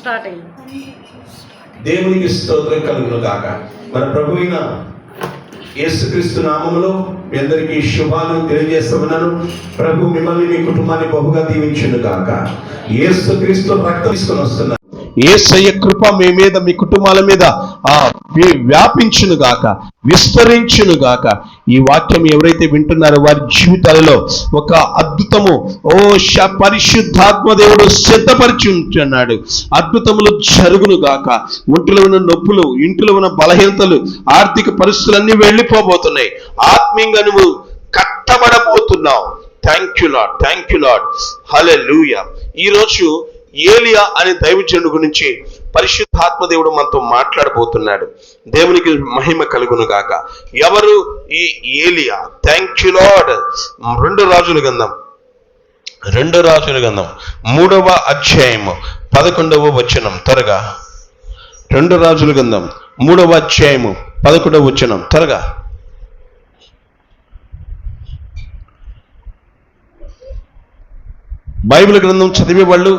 Start అయింది. దేవునికి స్తోత్రం కలుగును గాక. మన ప్రభువైన యేసుక్రీస్తు నామములో మీ అందరికీ శుభాలు తెలియజేస్తున్నాను. ప్రభు మిమ్మల్ని మీ కుటుంబాన్ని బహుగా దీవించును గాక. యేసుక్రీస్తు రక్తం తీసుకొని వస్తున్నాను. యేసయ్య కృప మీ మీద మీ కుటుంబాల మీద వ్యాపించును గాక, విస్తరించును గాక. ఈ వాక్యం ఎవరైతే వింటున్నారో వారి జీవితాలలో ఒక అద్భుతము పరిశుద్ధాత్మ దేవుడు సిద్ధపరిచి ఉంటున్నాడు. అద్భుతములు జరుగును గాక. ఒంటిలో ఉన్న నొప్పులు, ఇంటిలో ఉన్న బలహీనతలు, ఆర్థిక పరిస్థితులన్నీ వెళ్ళిపోబోతున్నాయి. ఆత్మీయంగా నువ్వు కట్టబడబోతున్నావు. Thank you lord, thank you lord. Hallelujah. ఈరోజు ఏలియా అనే దైవజనుడి గురించి పరిశుద్ధాత్మ దేవుడు మనతో మాట్లాడబోతున్నాడు. దేవునికి మహిమ కలుగును గాక. ఎవరు ఈ ఏలియా? Thank you lord. 2 రాజుల గ్రంథం 3వ అధ్యాయము 11వ వచనం. త్వరగా 2 రాజుల గ్రంథం 3వ అధ్యాయము 11వ వచనం. త్వరగా బైబిల్ గ్రంథం చదివే వాళ్ళు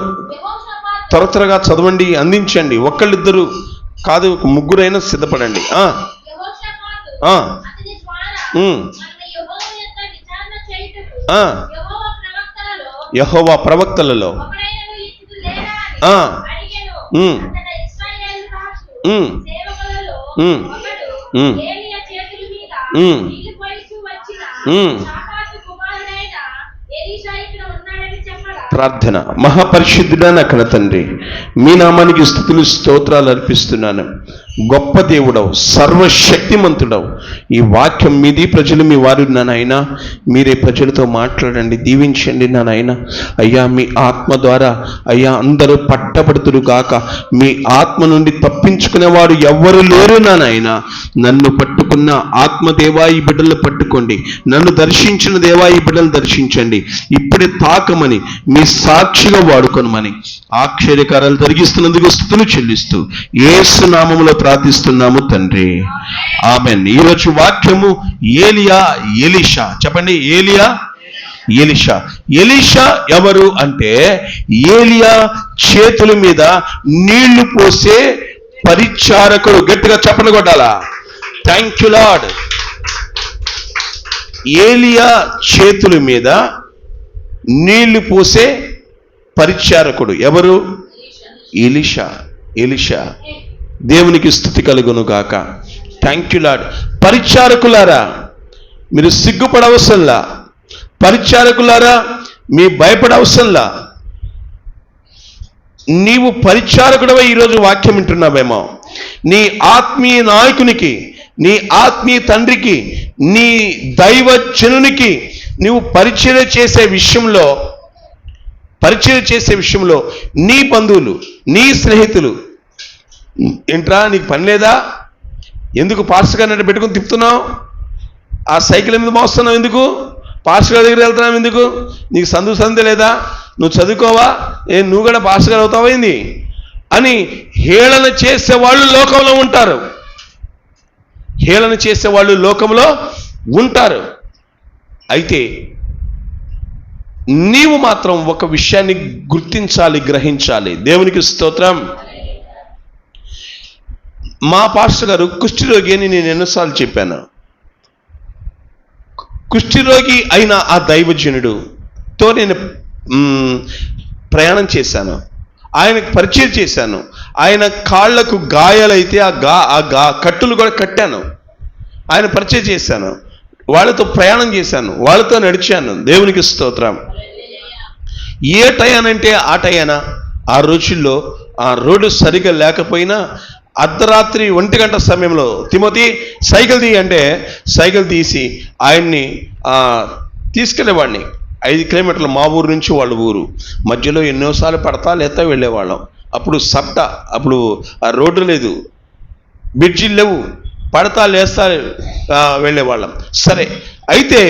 త్వరగా చదవండి, అందించండి. ఒక్కళ్ళిద్దరు కాదు, ముగ్గురైనా సిద్ధపడండి. యెహోవా ప్రవక్తలలో ప్రార్థన. మహాపరిశుద్ధుడా కన్న తండ్రి, మీ నామానికి స్తుతులు స్తోత్రాలు అర్పిస్తున్నాను. గొప్ప దేవుడవు, సర్వశక్తిమంతుడవు. ఈ వాక్యం మీది, ప్రజలు మీ వారు నాయన. మీరే ప్రజలతో మాట్లాడండి, దీవించండి నాయన. అయ్యా, మీ ఆత్మ ద్వారా అయ్యా అందరూ పట్టబడుతురు గాక. మీ ఆత్మ నుండి తప్పించుకునేవారు ఎవ్వరు లేరు నాయన. నన్ను పట్టుకున్న ఆత్మదేవా ఈ బిడ్డలను పట్టుకోండి. నన్ను దర్శించిన దేవా ఈ బిడ్డలను దర్శించండి. ఇప్పుడే తాకమని, మీ సాక్షిగా వాడుకొనమని ఆశ్చర్యకారాలు జరిగిస్తున్నందుకు స్తుతులు చెల్లిస్తూ యేసు నామములో ప్రార్థిస్తున్నాము తండ్రి, ఆమేన్. ఈరోజు వాక్యము ఏలియా, ఎలీషా. చెప్పండి, ఏలియా, ఎలీషా. ఎలీషా ఎవరు అంటే, ఏలియా చేతుల మీద నీళ్లు పోసే పరిచారకుడు. గట్టిగా చప్పట్లు కొట్టాలా? Thank you lord. ఏలియా చేతుల మీద నీళ్లు పోసే పరిచారకుడు ఎవరు? ఎలీషా. ఎలీషా. దేవునికి స్తుతి కలుగును గాక. Thank you lord. పరిచారకులారా, మీరు సిగ్గుపడవసంలా. పరిచారకులారా, మీ భయపడవసంలా. నీవు పరిచారకుడవై ఈరోజు వాక్యం వింటున్నావేమో. నీ ఆత్మీయ నాయకునికి, నీ ఆత్మీయ తండ్రికి, నీ దైవజనునికి నీవు పరిచర్య చేసే విషయంలో నీ బంధువులు, నీ స్నేహితులు, ఏంట్రా నీకు పని లేదా? ఎందుకు పాస్టర్ గారిని పెట్టుకుని తిప్పుతున్నావు? ఆ సైకిల్ మీద మోస్తున్నావు ఎందుకు? పాస్టర్ గారి దగ్గర వెళ్తున్నావు ఎందుకు? నీకు సందే లేదా? నువ్వు చదువుకోవా? నువ్వు కూడా పాస్టర్ గారు అవుతావా ఏంది అని హేళన చేసేవాళ్ళు లోకంలో ఉంటారు. హేళన చేసేవాళ్ళు లోకంలో ఉంటారు. అయితే నీవు మాత్రం ఒక విషయాన్ని గుర్తించాలి, గ్రహించాలి. దేవునికి స్తోత్రం. మా పాస్టర్ గారు కుష్ఠరోగి అని నేను ఎన్నోసార్లు చెప్పాను. కుష్ఠరోగి అయిన ఆ దైవజనుడితో నేను ప్రయాణం చేశాను. ఆయనకు పరిచయం చేశాను. ఆయన కాళ్లకు గాయాలైతే ఆ కట్టులు కూడా కట్టాను. ఆయన పరిచయం చేశాను. వాళ్ళతో ప్రయాణం చేశాను, వాళ్ళతో నడిచాను. దేవునికి స్తోత్రం. ఏ టయానంటే ఆ టయాన, ఆ రోజుల్లో ఆ రోడ్డు సరిగా లేకపోయినా అర్ధరాత్రి 1 గంట సమయంలో తిమోతి సైకిల్ తీ అంటే సైకిల్ తీసి ఆయన్ని తీసుకెళ్ళేవాడిని. 5 కిలోమీటర్లు మా ఊరు నుంచి వాళ్ళ ఊరు మధ్యలో ఎన్నోసార్లు పడతా లేతా వెళ్ళేవాళ్ళం. అప్పుడు అప్పుడు ఆ రోడ్డు లేదు, బ్రిడ్జిలు లేవు, పడతా లేస్తా వెళ్ళేవాళ్ళం. సరే, అయితే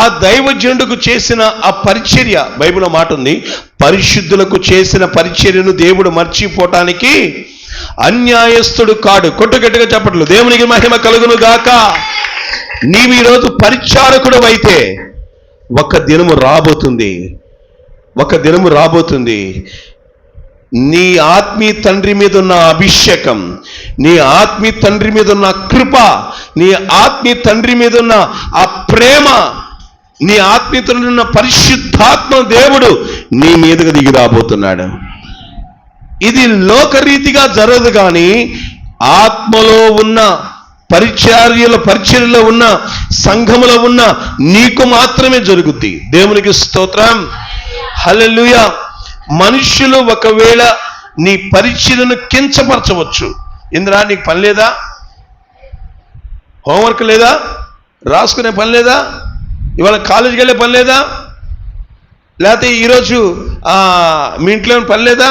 ఆ దైవజనుడికి చేసిన ఆ పరిచర్య, బైబిల్లో మాట ఉంది, పరిశుద్ధులకు చేసిన పరిచర్యను దేవుడు మర్చిపోవటానికి అన్యాయస్తుడు కాడు. కొట్టుగట్టుగా చెప్పట్లు. దేవునికి మహిమ కలుగును గాక. నీవు ఈరోజు పరిచారకుడు అయితే ఒక దినము రాబోతుంది. నీ ఆత్మీయ తండ్రి మీద ఉన్న అభిషేకం, నీ ఆత్మీయ తండ్రి మీద ఉన్న కృప, నీ ఆత్మీయ తండ్రి మీద ఉన్న ఆ ప్రేమ, నీ ఆత్మీయ తండ్రి ఉన్న పరిశుద్ధాత్మ దేవుడు నీ మీదకి దిగి రాబోతున్నాడు. ఇది లోకరీతిగా జరగదు, కానీ ఆత్మలో ఉన్న పరిచర్యలో ఉన్న సంఘములో ఉన్న నీకు మాత్రమే జరుగుద్ది. దేవునికి స్తోత్రం, హల్లెలూయా. మనుష్యులు ఒకవేళ నీ పరిచర్యను కించపరచవచ్చు. ఇంద్రా, నీకు పని లేదా? హోంవర్క్ లేదా? రాసుకునే పని లేదా? ఇవాళ కాలేజీకి వెళ్ళే పని లేదా? లేకపోతే ఈరోజు మీ ఇంట్లో పని లేదా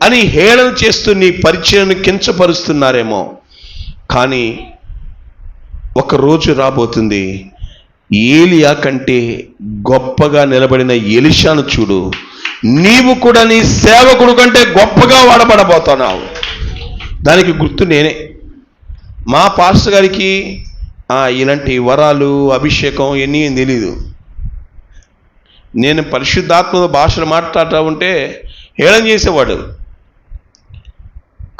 అని హేళన చేస్తూ నీ పరిచర్యను కించపరుస్తున్నారేమో. కానీ ఒక రోజు రాబోతుంది, ఏలియా కంటే గొప్పగా నిలబడిన ఎలీషాను చూడు. నీవు కూడా నీ సేవకుడు కంటే గొప్పగా వాడబడబోతున్నావు. దానికి గుర్తు నేనే. మా పాస్టర్ గారికి ఇలాంటి వరాలు, అభిషేకం ఇవన్నీ ఏం తెలీదు. నేను పరిశుద్ధాత్మ భాషలు మాట్లాడుతూ ఉంటే హేళన చేసేవాడు.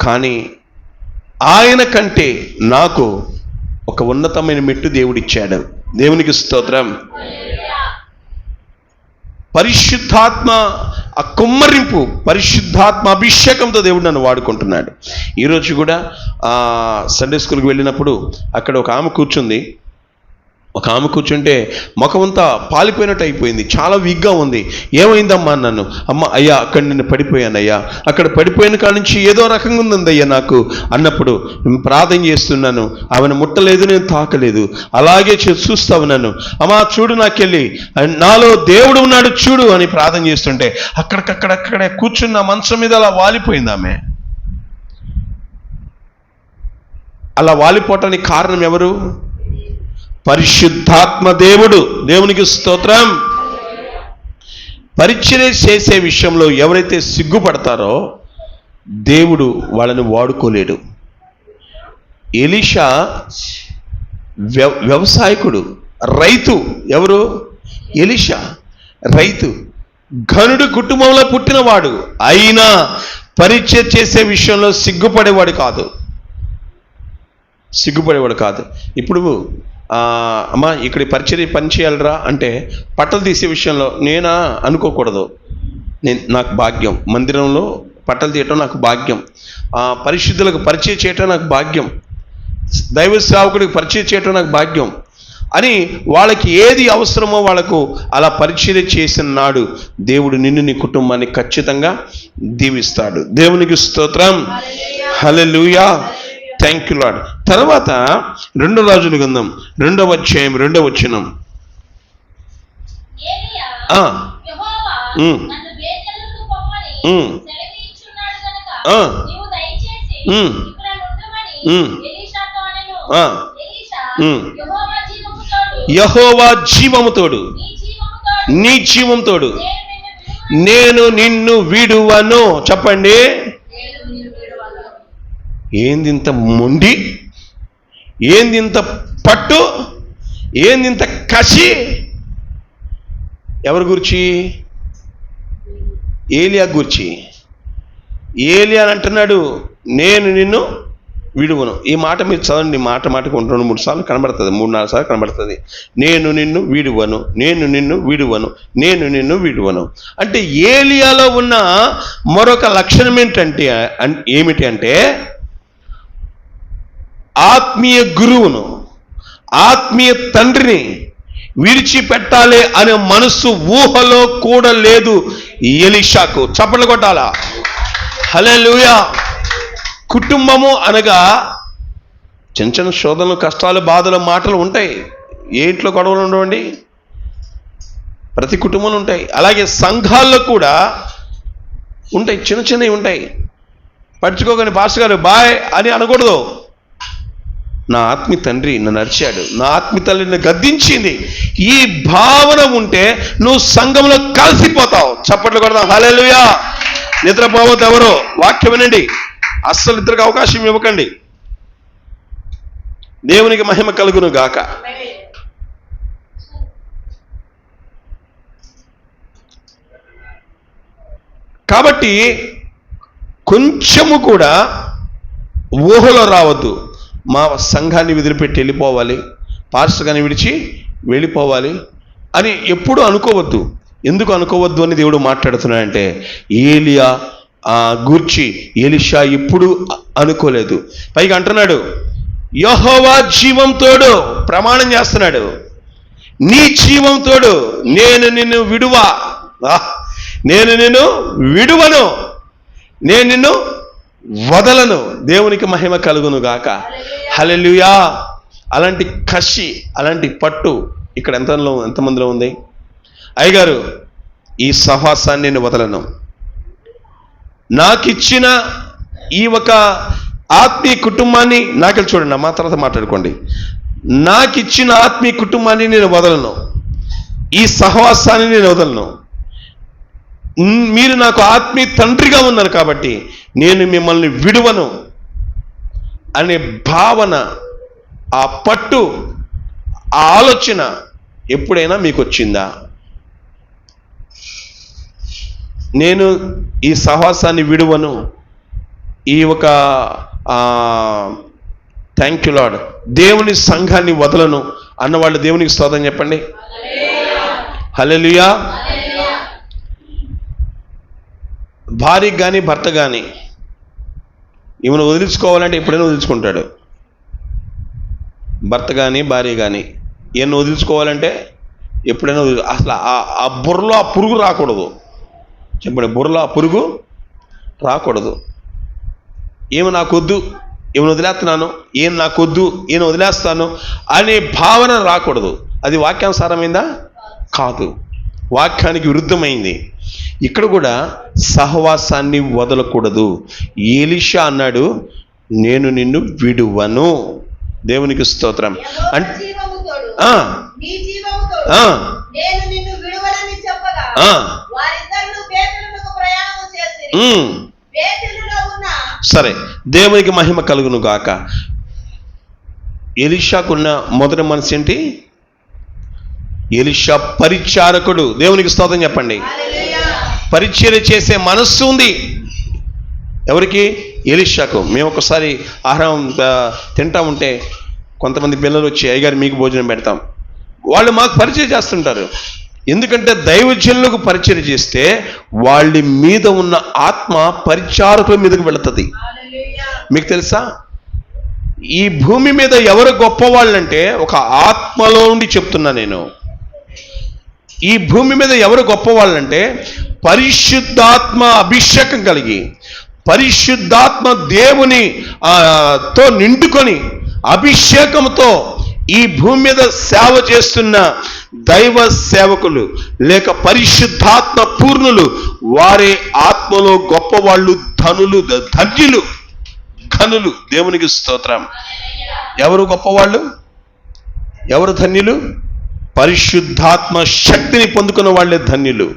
కానీ ఆయన కంటే నాకు ఒక ఉన్నతమైన మెట్టు దేవుడిచ్చాడు. దేవునికి స్తోత్రం. పరిశుద్ధాత్మ ఆ కుమ్మరింపు, పరిశుద్ధాత్మ అభిషేకంతో దేవుడు నన్ను వాడుకుంటున్నాడు. ఈరోజు కూడా సండే స్కూల్కి వెళ్ళినప్పుడు అక్కడ ఒక ఆమె కూర్చుంటే ముఖమంతా పాలిపోయినట్టు అయిపోయింది, చాలా వీక్గా ఉంది. ఏమైందమ్మా అన్నాను. అమ్మ, అయ్యా అక్కడ నేను పడిపోయాను అయ్యా, అక్కడ పడిపోయిన కాడ నుంచి ఏదో రకంగా ఉందయ్యా నాకు అన్నప్పుడు ప్రార్థన చేస్తున్నాను. ఆమెను ముట్టలేదు, నేను తాకలేదు, అలాగే చూస్తా ఉన్నాను. అమ్మా చూడు, నాకెళ్ళి నాలో దేవుడు ఉన్నాడు చూడు అని ప్రార్థన చేస్తుంటే అక్కడే కూర్చున్న మంచం మీద అలా వాలిపోయింది ఆమె. అలా వాలిపోవటానికి కారణం ఎవరు? పరిశుద్ధాత్మ దేవుడు. దేవునికి స్తోత్రం. పరిచర్య చేసే విషయంలో ఎవరైతే సిగ్గుపడతారో దేవుడు వాళ్ళని వాడుకోలేడు. ఎలీషా వ్యవసాయకుడు, రైతు. ఎవరు? ఎలీషా రైతు, ఘనుడు కుటుంబంలో పుట్టినవాడు. అయినా పరిచర్య చేసే విషయంలో సిగ్గుపడేవాడు కాదు. ఇప్పుడు అమ్మా ఇక్కడ పరిచర్య పని చేయాలరా అంటే పట్టలు తీసే విషయంలో నేనా అనుకోకూడదు. నాకు భాగ్యం, మందిరంలో పట్టలు తీయటం నాకు భాగ్యం, పరిశుద్ధులకు పరిచయం చేయటం నాకు భాగ్యం, దైవ సేవకుడికి పరిచయం చేయటం నాకు భాగ్యం అని వాళ్ళకి ఏది అవసరమో వాళ్ళకు అలా పరిచర్య చేసిన నాడు దేవుడు నిన్ను, నీ కుటుంబాన్ని ఖచ్చితంగా దీవిస్తాడు. దేవునికి స్తోత్రం, హల్లెలూయా. Thank you lord. తర్వాత 2 రాజుల గ్రంథం 2వ అధ్యాయం 2వ వచనం. యెహోవా జీవముతోడు, నీ జీవంతోడు నేను నిన్ను విడువను. చెప్పండి. ఏందింత మొండి, ఏందింత పట్టు, ఏందింత కసి? ఎవరి గురించి? ఏలియా గురించి. ఏలియా అంటున్నాడు, నేను నిన్ను విడువను. ఈ మాట మీరు చదవండి, మాటకు 2-3 సార్లు కనబడుతుంది, 3-4 సార్లు కనబడుతుంది. నేను నిన్ను విడువను, నేను నిన్ను విడువను, నేను నిన్ను విడువను. అంటే ఏలియాలో ఉన్న మరొక లక్షణం ఏమిటి అంటే ఆత్మీయ గురువును, ఆత్మీయ తండ్రిని విడిచిపెట్టాలి అనే మనస్సు ఊహలో కూడా లేదు ఎలీషాకు. చప్పట్లు కొట్టాలా? హల్లెలూయా. కుటుంబము అనగా చిన్న శోధనలు, కష్టాలు, బాధలు, మాటలు ఉంటాయి. ఏ ఇంట్లో గొడవలు ఉండవండి? ప్రతి కుటుంబంలో ఉంటాయి. అలాగే సంఘాల్లో కూడా ఉంటాయి, చిన్నవి ఉంటాయి. పడుచుకోగానే పాస్టర్ గారు బాయ్ అని అనకూడదు. నా ఆత్మీయ తండ్రి నన్ను అరిచాడు, నా ఆత్మీయ తల్లి నన్ను గద్దించింది, ఈ భావన ఉంటే నువ్వు సంఘంలో కలిసిపోతావు. చప్పట్లు కొడతావు. హల్లెలూయా. నిద్రపోవద్దు ఎవరో. వాక్యం వినండి, అస్సలు నిద్రకు అవకాశం ఇవ్వకండి. దేవునికి మహిమ కలుగును గాక. కాబట్టి కొంచెము కూడా ఊహలో రావద్దు. మా సంఘాన్ని వదిలిపెట్టి వెళ్ళిపోవాలి, పాస్టర్ గారిని విడిచి వెళ్ళిపోవాలి అని ఎప్పుడూ అనుకోవద్దు. ఎందుకు అనుకోవద్దు అని దేవుడు మాట్లాడుతున్నాడంటే, ఏలియా గూర్చి ఎలీషా ఎప్పుడు అనుకోలేదు. పైగా అంటున్నాడు, యెహోవా జీవం తోడు, ప్రమాణం చేస్తున్నాడు, నీ జీవం తోడు నేను నిన్ను విడువను, నేను నిన్ను వదలను. దేవునికి మహిమ కలుగును గాక. హల్లెలూయా. అలాంటి కసి, అలాంటి పట్టు ఇక్కడ ఎంతమందిలో ఉంది? అయ్యగారు, ఈ సహవాసాన్ని నేను వదలను, నాకిచ్చిన ఈ ఒక ఆత్మీయ కుటుంబాన్ని, నాకెళ్ళి చూడండి, మా తర్వాత మాట్లాడుకోండి, నాకిచ్చిన ఆత్మీయ కుటుంబాన్ని నేను వదలను, ఈ సహవాసాన్ని నేను వదలను, మీరు నాకు ఆత్మీయ తండ్రిగా ఉన్నారు కాబట్టి నేను మిమ్మల్ని విడువను అనే భావన, ఆ పట్టు, ఆ ఆలోచన ఎప్పుడైనా మీకు వచ్చిందా? నేను ఈ సహవాసాన్ని విడువను, ఈ ఒక థ్యాంక్ యూ లార్డ్, దేవుని సంఘాన్ని వదలను అన్నవాళ్ళు దేవునికి స్తోత్రం చెప్పండి. హల్లెలూయా. భార్యకి కానీ భర్త కానీ ఈమెను వదిలించుకోవాలంటే ఎప్పుడైనా వదిలించుకుంటాడు. భర్త కానీ భార్య కానీ ఈయన వదిలించుకోవాలంటే ఎప్పుడైనా అసలు ఆ బుర్రలో ఆ పురుగు రాకూడదు. చెప్పండి, బుర్రలో ఆ పురుగు రాకూడదు. ఏమి నాకొద్దు, ఏమైనా వదిలేస్తున్నాను, ఏం నాకొద్దు, ఈయన వదిలేస్తాను అనే భావన రాకూడదు. అది వాక్యానుసారమైందా? కాదు, వాక్యానికి విరుద్ధమైంది. ఇక్కడ కూడా సహవాసాన్ని వదలకూడదు. ఎలీషా అన్నాడు, నేను నిన్ను విడువను. దేవునికి స్తోత్రం. అంటే సరే, దేవునికి మహిమ కలుగును గాక. ఎలీషాకున్న మొదటి మనసు ఏంటి? ఎలీషా పరిచారకుడు. దేవునికి స్తోత్రం చెప్పండి. పరిచర్య చేసే మనస్సు ఉంది. ఎవరికి? ఎలీషాకు. మేము ఒకసారి ఆహారం తింటా ఉంటే కొంతమంది పిల్లలు వచ్చి, అయ్యగారు మీకు భోజనం పెడతాం, వాళ్ళు మాకు పరిచయం చేస్తుంటారు. ఎందుకంటే దైవజనులకు పరిచయం చేస్తే వాళ్ళ మీద ఉన్న ఆత్మ పరిచారకుల మీదకి వెళుతుంది. మీకు తెలుసా, ఈ భూమి మీద ఎవరు గొప్పవాళ్ళంటే, ఒక ఆత్మలో నుండి చెప్తున్నా నేను, ఈ భూమి మీద ఎవరు గొప్పవాళ్ళంటే పరిశుద్ధాత్మ అభిషేకం కలిగి, పరిశుద్ధాత్మ దేవుని తో నిండుకొని, అభిషేకంతో ఈ భూమి మీద సేవ చేస్తున్న దైవ సేవకులు లేక పరిశుద్ధాత్మ పూర్ణులు, వారే ఆత్మలో గొప్పవాళ్ళు, ధనులు, ధన్యులు, ఘనులు. దేవునికి స్తోత్రం. ఎవరు గొప్పవాళ్ళు, ఎవరు ధన్యులు? పరిశుద్ధాత్మ శక్తిని పొందుకున్న వాళ్ళే ధన్యులు.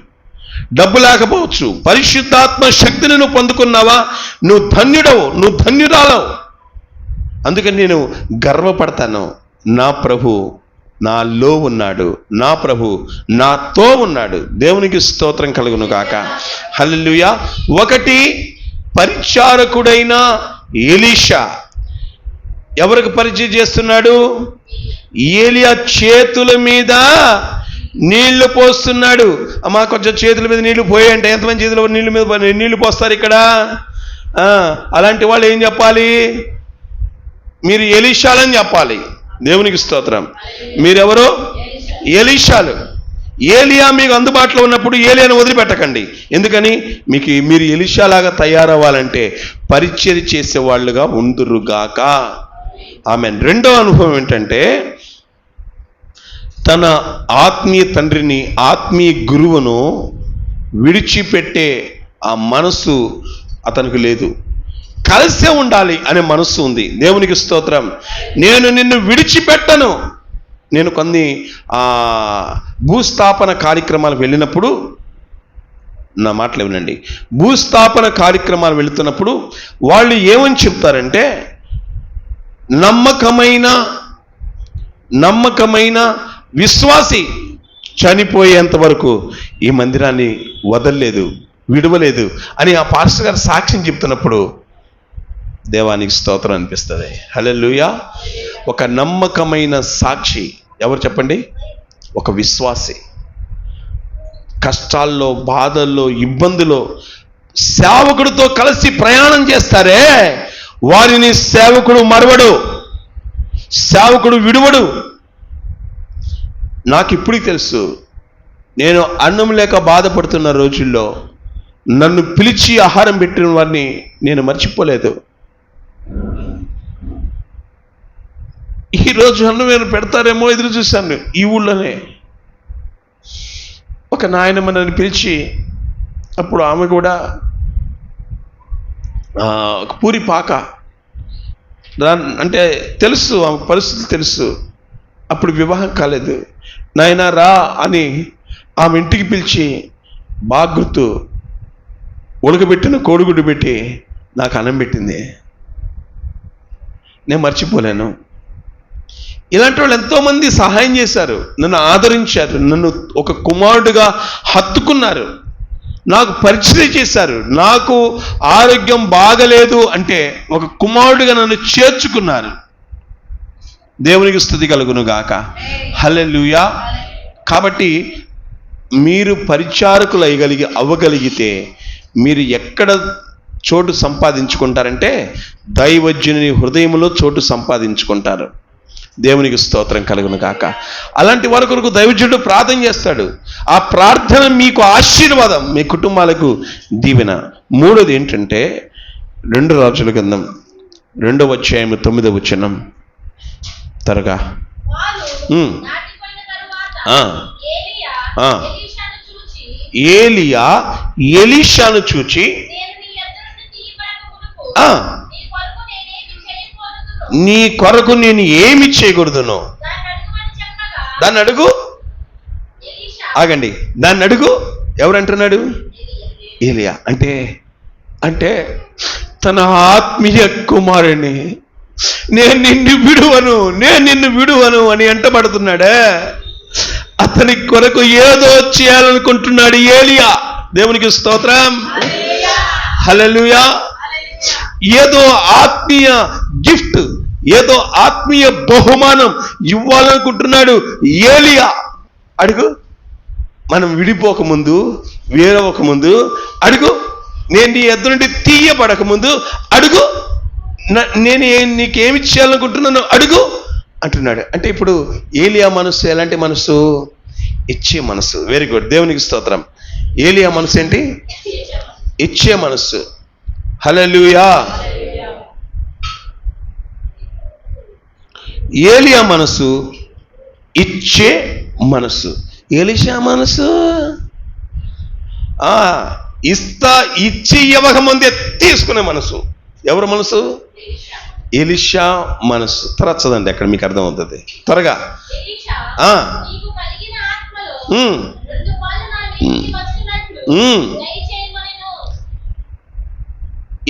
డబ్బు లేకపోవచ్చు, పరిశుద్ధాత్మ శక్తిని నువ్వు పొందుకున్నావా, నువ్వు ధన్యుడవు, నువ్వు ధన్యురాలవు. అందుకని నేను గర్వపడతాను, నా ప్రభు నాలో ఉన్నాడు, నా ప్రభు నాతో ఉన్నాడు. దేవునికి స్తోత్రం కలుగును గాక. హల్లెలూయా. ఒకటి, పరిచారకుడైన ఎలీషా ఎవరికి పరిచయం చేస్తున్నాడు? ఏలియా చేతుల మీద నీళ్లు పోస్తున్నాడు. అమ్మా కొంచెం చేతుల మీద నీళ్లు పోయాయంటే, ఎంతమంది చేతుల నీళ్ళ మీద నీళ్లు పోస్తారు ఇక్కడ? అలాంటి వాళ్ళు ఏం చెప్పాలి? మీరు ఎలీషాలని చెప్పాలి. దేవునికి స్తోత్రం. మీరెవరు? ఎలీషాలు. ఏలియా మీకు అందుబాటులో ఉన్నప్పుడు ఏలియాను వదిలిపెట్టకండి. ఎందుకని? మీరు ఎలీషాలాగా తయారవ్వాలంటే పరిచర్య చేసేవాళ్ళుగా ఉందురుగాక. ఆమెన్. రెండో అనుభవం ఏంటంటే, తన ఆత్మీయ తండ్రిని, ఆత్మీయ గురువును విడిచిపెట్టే ఆ మనసు అతనికి లేదు. కలిసే ఉండాలి అనే మనస్సు ఉంది. దేవునికి స్తోత్రం. నేను నిన్ను విడిచిపెట్టను. నేను కొన్ని భూస్థాపన కార్యక్రమాలకు వెళ్ళినప్పుడు, నా మాటలు వినండి, భూస్థాపన కార్యక్రమాలు వెళుతున్నప్పుడు వాళ్ళు ఏమని చెప్తారంటే, నమ్మకమైన విశ్వాసి చనిపోయేంత వరకు ఈ మందిరాన్ని వదలలేదు. విడవలేదు అని ఆ పాస్టర్ గారు సాక్ష్యం చెప్తున్నప్పుడు దేవానికి స్తోత్రం అనిపిస్తుంది. హల్లెలూయా. ఒక నమ్మకమైన సాక్షి ఎవరు చెప్పండి? ఒక విశ్వాసి. కష్టాల్లో, బాధల్లో, ఇబ్బందులో సేవకుడితో కలిసి ప్రయాణం చేస్తారే, వారిని సేవకుడు మరవడు, సేవకుడు విడువడు. నాకు ఇప్పుడు తెలుసు, నేను అన్నం లేక బాధపడుతున్న రోజుల్లో నన్ను పిలిచి ఆహారం పెట్టిన వారిని నేను మర్చిపోలేదు. ఈరోజు అన్నం నేను పెడతారేమో ఎదురు చూశాను. ఈ ఊళ్ళోనే ఒక నాయనమ్మ నన్ను పిలిచి, అప్పుడు ఆమె కూడా పూరి పాక అంటే తెలుసు, ఆమె పరిస్థితి తెలుసు. అప్పుడు వివాహం కాలేదు. నాయనా రా అని ఆమె ఇంటికి పిలిచి బాగా గుర్తు ఉడకబెట్టిన కోడిగుడ్డు పెట్టి నాకు అన్నం పెట్టింది. నేను మర్చిపోలేను. ఇలాంటి వాళ్ళు ఎంతోమంది సహాయం చేశారు, నన్ను ఆదరించారు, నన్ను ఒక కుమారుడుగా హత్తుకున్నారు, నాకు పరిచయం చేశారు. నాకు ఆరోగ్యం బాగలేదు అంటే ఒక కుమారుడిగా నన్ను చేర్చుకున్నారు. దేవునికి స్తుతి కలుగును గాక. హల్లెలూయా. కాబట్టి మీరు పరిచారకులు అవ్వగలిగితే మీరు ఎక్కడ చోటు సంపాదించుకుంటారంటే దైవజనుని హృదయంలో చోటు సంపాదించుకుంటారు. దేవునికి స్తోత్రం కలుగును గాక. అలాంటి వారి కొరకు దైవజనుడు ప్రార్థన చేస్తాడు. ఆ ప్రార్థన మీకు ఆశీర్వాదం, మీ కుటుంబాలకు దీవెన. మూడోది ఏంటంటే 2 రాజుల గ్రంథం 2వ అధ్యాయం 9వ వచనం త్వరగా. ఏలియా ఎలీషాను చూచి నీ కొరకు నేను ఏమి చేయకూడదును దాన్ని అడుగు. ఆగండి, దాన్ని అడుగు. ఎవరంటున్నాడు? ఏలియా. అంటే తన ఆత్మీయ కుమారుని నేను నిన్ను విడువను అని ఎంటబడుతున్నాడే. అతని కొరకు ఏదో చేయాలనుకుంటున్నాడు ఏలియా. దేవునికి స్తోత్రం. హల్లెలూయా. ఏదో ఆత్మీయ గిఫ్ట్, ఏదో ఆత్మీయ బహుమానం ఇవ్వాలనుకుంటున్నాడు ఏలియా. అడుగు. మనం విడిపోకముందు, వేరవకముందు అడుగు. నేను నీ ఎద్దు నుండి తీయబడకముందు అడుగు. నేను నీకేమి చేయాలనుకుంటున్నాను అడుగు అంటున్నాడు. అంటే ఇప్పుడు ఏలియా మనసు ఎలాంటి మనసు? ఇచ్చే మనసు. వెరీ గుడ్, దేవునికి స్తోత్రం. ఏలియా మనసు ఏంటి? ఇచ్చే మనసు. హల్లెలూయా. ఏలియా మనసు ఇచ్చే మనసు. ఎలీషా మనసు ఇచ్చి ఇవ్వకముందే తీసుకునే మనసు. ఎవరు మనసు? ఎలీషా మనసు. తర్వాత చదండి, అక్కడ మీకు అర్థమవుతుంది త్వరగా.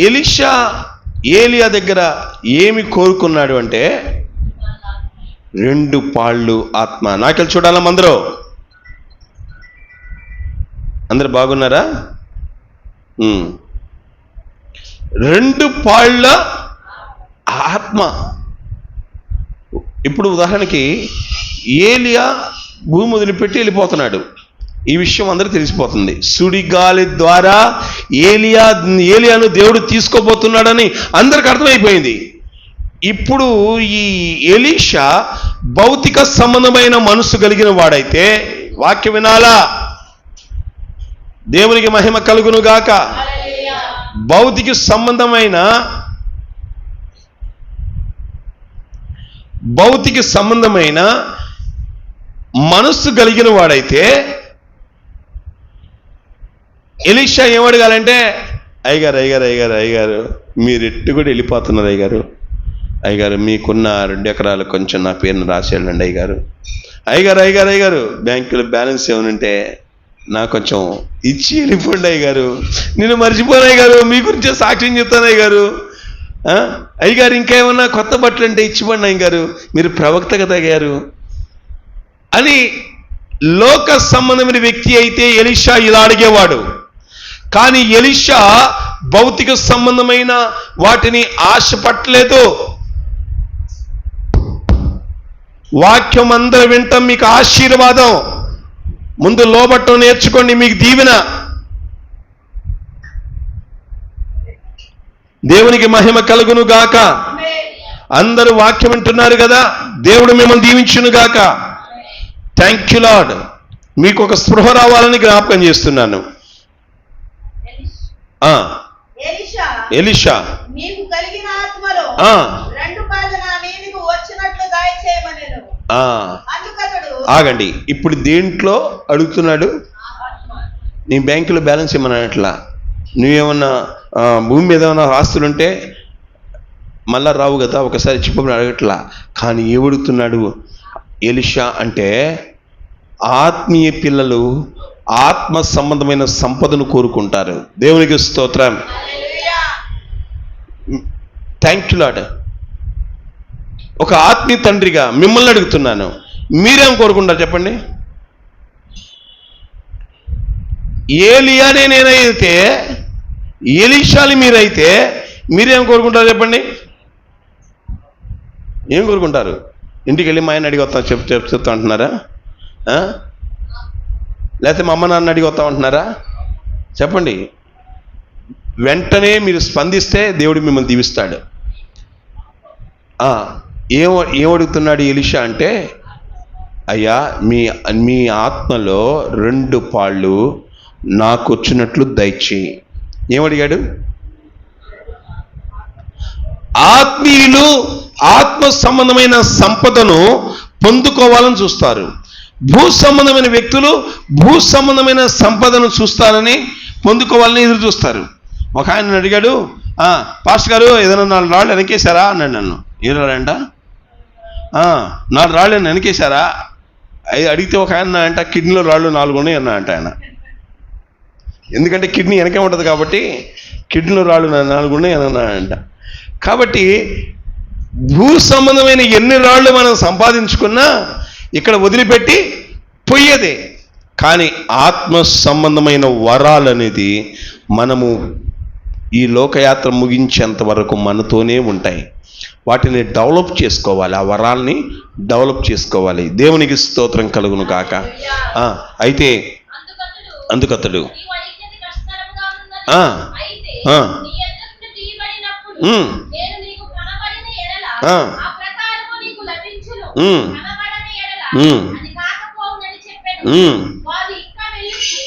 ఎలీషా ఏలియా దగ్గర ఏమి కోరుకున్నాడు అంటే 2 పాళ్ళు ఆత్మ. నాకెళ్ళి చూడాలమ్మ అందరూ బాగున్నారా? 2 పాళ్ళ ఆత్మ. ఇప్పుడు ఉదాహరణకి ఏలియా భూమి వదిలిపెట్టి వెళ్ళిపోతున్నాడు. ఈ విషయం అందరూ తెలిసిపోతుంది. సుడిగాలి ద్వారా ఏలియాను దేవుడు తీసుకోబోతున్నాడని అందరికి అర్థమైపోయింది. ఇప్పుడు ఈ ఎలీషా భౌతిక సంబంధమైన మనసు కలిగిన వాడైతే, వాక్యం వినాలా, దేవునికి మహిమ కలుగును గాక. భౌతిక సంబంధమైన మనస్సు కలిగిన వాడైతే ఎలీషా ఏమడగాలంటే, అయ్యగారు మీరు ఎట్టు కూడా వెళ్ళిపోతున్నారు అయ్యగారు మీకున్న 2 ఎకరాలు కొంచెం నా పేరును రాసేయండి అయ్యగారు బ్యాంకులో బ్యాలెన్స్ ఏమనుంటే నాకు కొంచెం ఇచ్చి వెళ్ళిపోండి అయ్యగారు, నేను మర్చిపోను అయ్యగారు, మీ గురించే సాక్ష్యం చెప్తాను అయ్యగారు ఇంకా ఏమన్నా కొత్త బట్టలు అంటే ఇచ్చిపోండి అయ్యగారు, మీరు ప్రవక్త కదా అయ్యారు అని లోక సంబంధమైన వ్యక్తి అయితే ఎలీషా ఇలా అడిగేవాడు. కానీ ఎలీషా భౌతిక సంబంధమైన వాటిని ఆశపట్టలేదు. వాక్యం అందరూ వింటాం, మీకు ఆశీర్వాదం. ముందు లోబట్టం నేర్చుకోండి, మీకు దీవెన. దేవునికి మహిమ కలుగును గాక. అందరూ వాక్యం వింటున్నారు కదా, దేవుడు మిమ్మల్ని దీవించును గాక. Thank you lord. మీకు ఒక స్పృహ రావాలని జ్ఞాపకం చేస్తున్నాను. ఎలీషా ఆగండి, ఇప్పుడు దేంట్లో అడుగుతున్నాడు? నీ బ్యాంకులో బ్యాలెన్స్ ఇమ్మన్నట్లా, నువ్వేమన్నా భూమి మీద ఏమన్నా ఆస్తులుంటే మళ్ళా రావు కదా, ఒకసారి చెప్పమని అడగట్లా. కానీ ఏమడుగుతున్నాడు ఎలీషా అంటే, ఆత్మీయ పిల్లలు ఆత్మ సంబంధమైన సంపదను కోరుకుంటారు. దేవునికి స్తోత్రం. Thank you lord. ఒక ఆత్మీయ తండ్రిగా మిమ్మల్ని అడుగుతున్నాను, మీరేం కోరుకుంటారు చెప్పండి? ఏలియానే నేనైతే, ఎలీషాని మీరైతే మీరేం కోరుకుంటారు చెప్పండి? ఏం కోరుకుంటారు? ఇంటికి వెళ్ళి మా ఆయన అడిగి వస్తాం చెప్తా అంటున్నారా? లేకపోతే మా అమ్మ నాన్న అడిగి వస్తాం అంటున్నారా? చెప్పండి. వెంటనే మీరు స్పందిస్తే దేవుడు మిమ్మల్ని దీవిస్తాడు. ఏమడుగుతున్నాడు ఎలీషా అంటే, అయ్యా మీ ఆత్మలో 2 పాళ్ళు నాకు వచ్చినట్లు దయచేయి. ఏమడిగాడు? ఆత్మీయులు ఆత్మ సంబంధమైన సంపదను పొందుకోవాలని చూస్తారు. భూ సంబంధమైన వ్యక్తులు భూ సంబంధమైన సంపదను చూస్తారని, పొందుకోవాలని ఎదురు చూస్తారు. ఒక ఆయన అడిగాడు, పాస్టర్ గారు ఏదైనా 4 రాళ్ళు వెనకేశారా అన్నాడు. నన్ను ఏం రాళ్ళంట? 4 రాళ్ళు వెనకేశారా అడిగితే ఒక ఆయన అంట, కిడ్నీలో రాళ్ళు 4 ఉన్నాయి అన్నా అంట ఆయన. ఎందుకంటే కిడ్నీ వెనకే ఉంటుంది కాబట్టి కిడ్నీలో రాళ్ళు 4 ఉన్నాయి అని అన్నాడంట. కాబట్టి భూ సంబంధమైన ఎన్ని రాళ్ళు మనం సంపాదించుకున్నా ఇక్కడ వదిలిపెట్టి పోయేదే. కానీ ఆత్మ సంబంధమైన వరాలు అనేది మనము ఈ లోకయాత్ర ముగించేంత వరకు మనతోనే ఉంటాయి. వాటిని డెవలప్ చేసుకోవాలి, ఆ వరాల్ని డెవలప్ చేసుకోవాలి. దేవునికి స్తోత్రం కలుగును కాక. అయితే అందుకతడు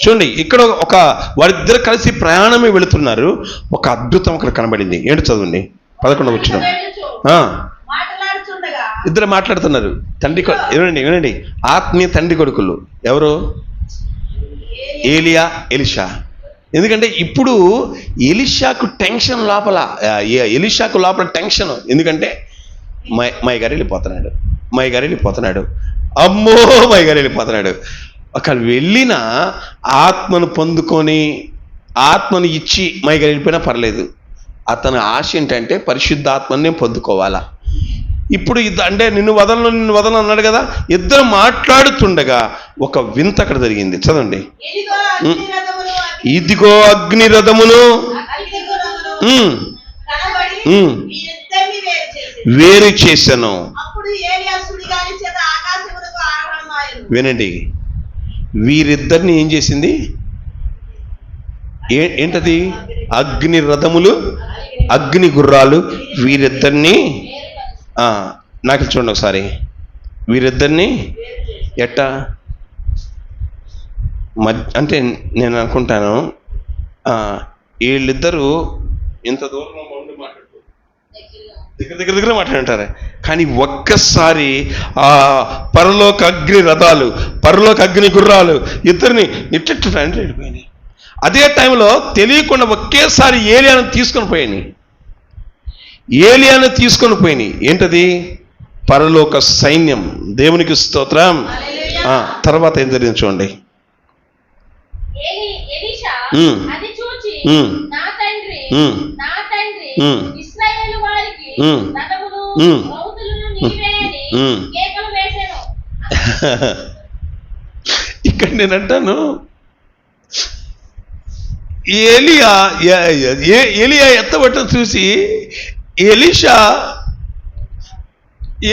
చూడండి, ఇక్కడ వారిద్దరు కలిసి ప్రయాణమే వెళుతున్నారు. ఒక అద్భుతం అక్కడ కనబడింది. ఏంటి చదవండి, 11వ వచనం. ఇద్దరు మాట్లాడుతున్నారు. వినండి, ఆత్మీయ తండ్రి కొడుకులు. ఎవరు? ఏలియా, ఎలీషా. ఎందుకంటే ఇప్పుడు ఎలీషాకు టెన్షన్ లోపల, టెన్షన్. ఎందుకంటే మై గారు వెళ్ళిపోతున్నాడు, అమ్మో మై గారు వెళ్ళిపోతున్నాడు. అక్కడ వెళ్ళిన ఆత్మను పొందుకొని, ఆత్మను ఇచ్చి మై గారు వెళ్ళిపోయినా పర్లేదు. అతని ఆశ ఏంటంటే పరిశుద్ధాత్మని పొందుకోవాలా. ఇప్పుడు అంటే నిన్ను వదలను అన్నాడు కదా. ఇద్దరు మాట్లాడుతుండగా ఒక వింత అక్కడ జరిగింది. చదవండి. ఇదిగో అగ్ని రథమును వేరు చేశాను. వినండి, వీరిద్దరిని ఏం చేసింది? ఏంటది? అగ్ని రథములు, అగ్ని గుర్రాలు. వీరిద్దరిని నాకు చూడండి ఒకసారి. వీరిద్దరిని ఎట్టా అంటే నేను అనుకుంటాను, వీళ్ళిద్దరూ ఇంత దూరంలో ఉండి దగ్గర మాట్లాడుంటారు. కానీ ఒక్కసారి ఆ పరలోక అగ్ని రథాలు, పరలోక అగ్ని గుర్రాలు ఇద్దరిని ఇట్లా వెళ్ళిపోయినాయి. అదే టైంలో తెలియకుండా ఒకేసారి ఏలియాను తీసుకొని పోయినాయి. ఏంటది? పరలోక సైన్యం. దేవునికి స్తోత్రం. తర్వాత ఏం జరిగింది చూడండి. ఇక్కడ నేనంటాను, ఏలియా ఎత్తబట్టం చూసి ఎలీషా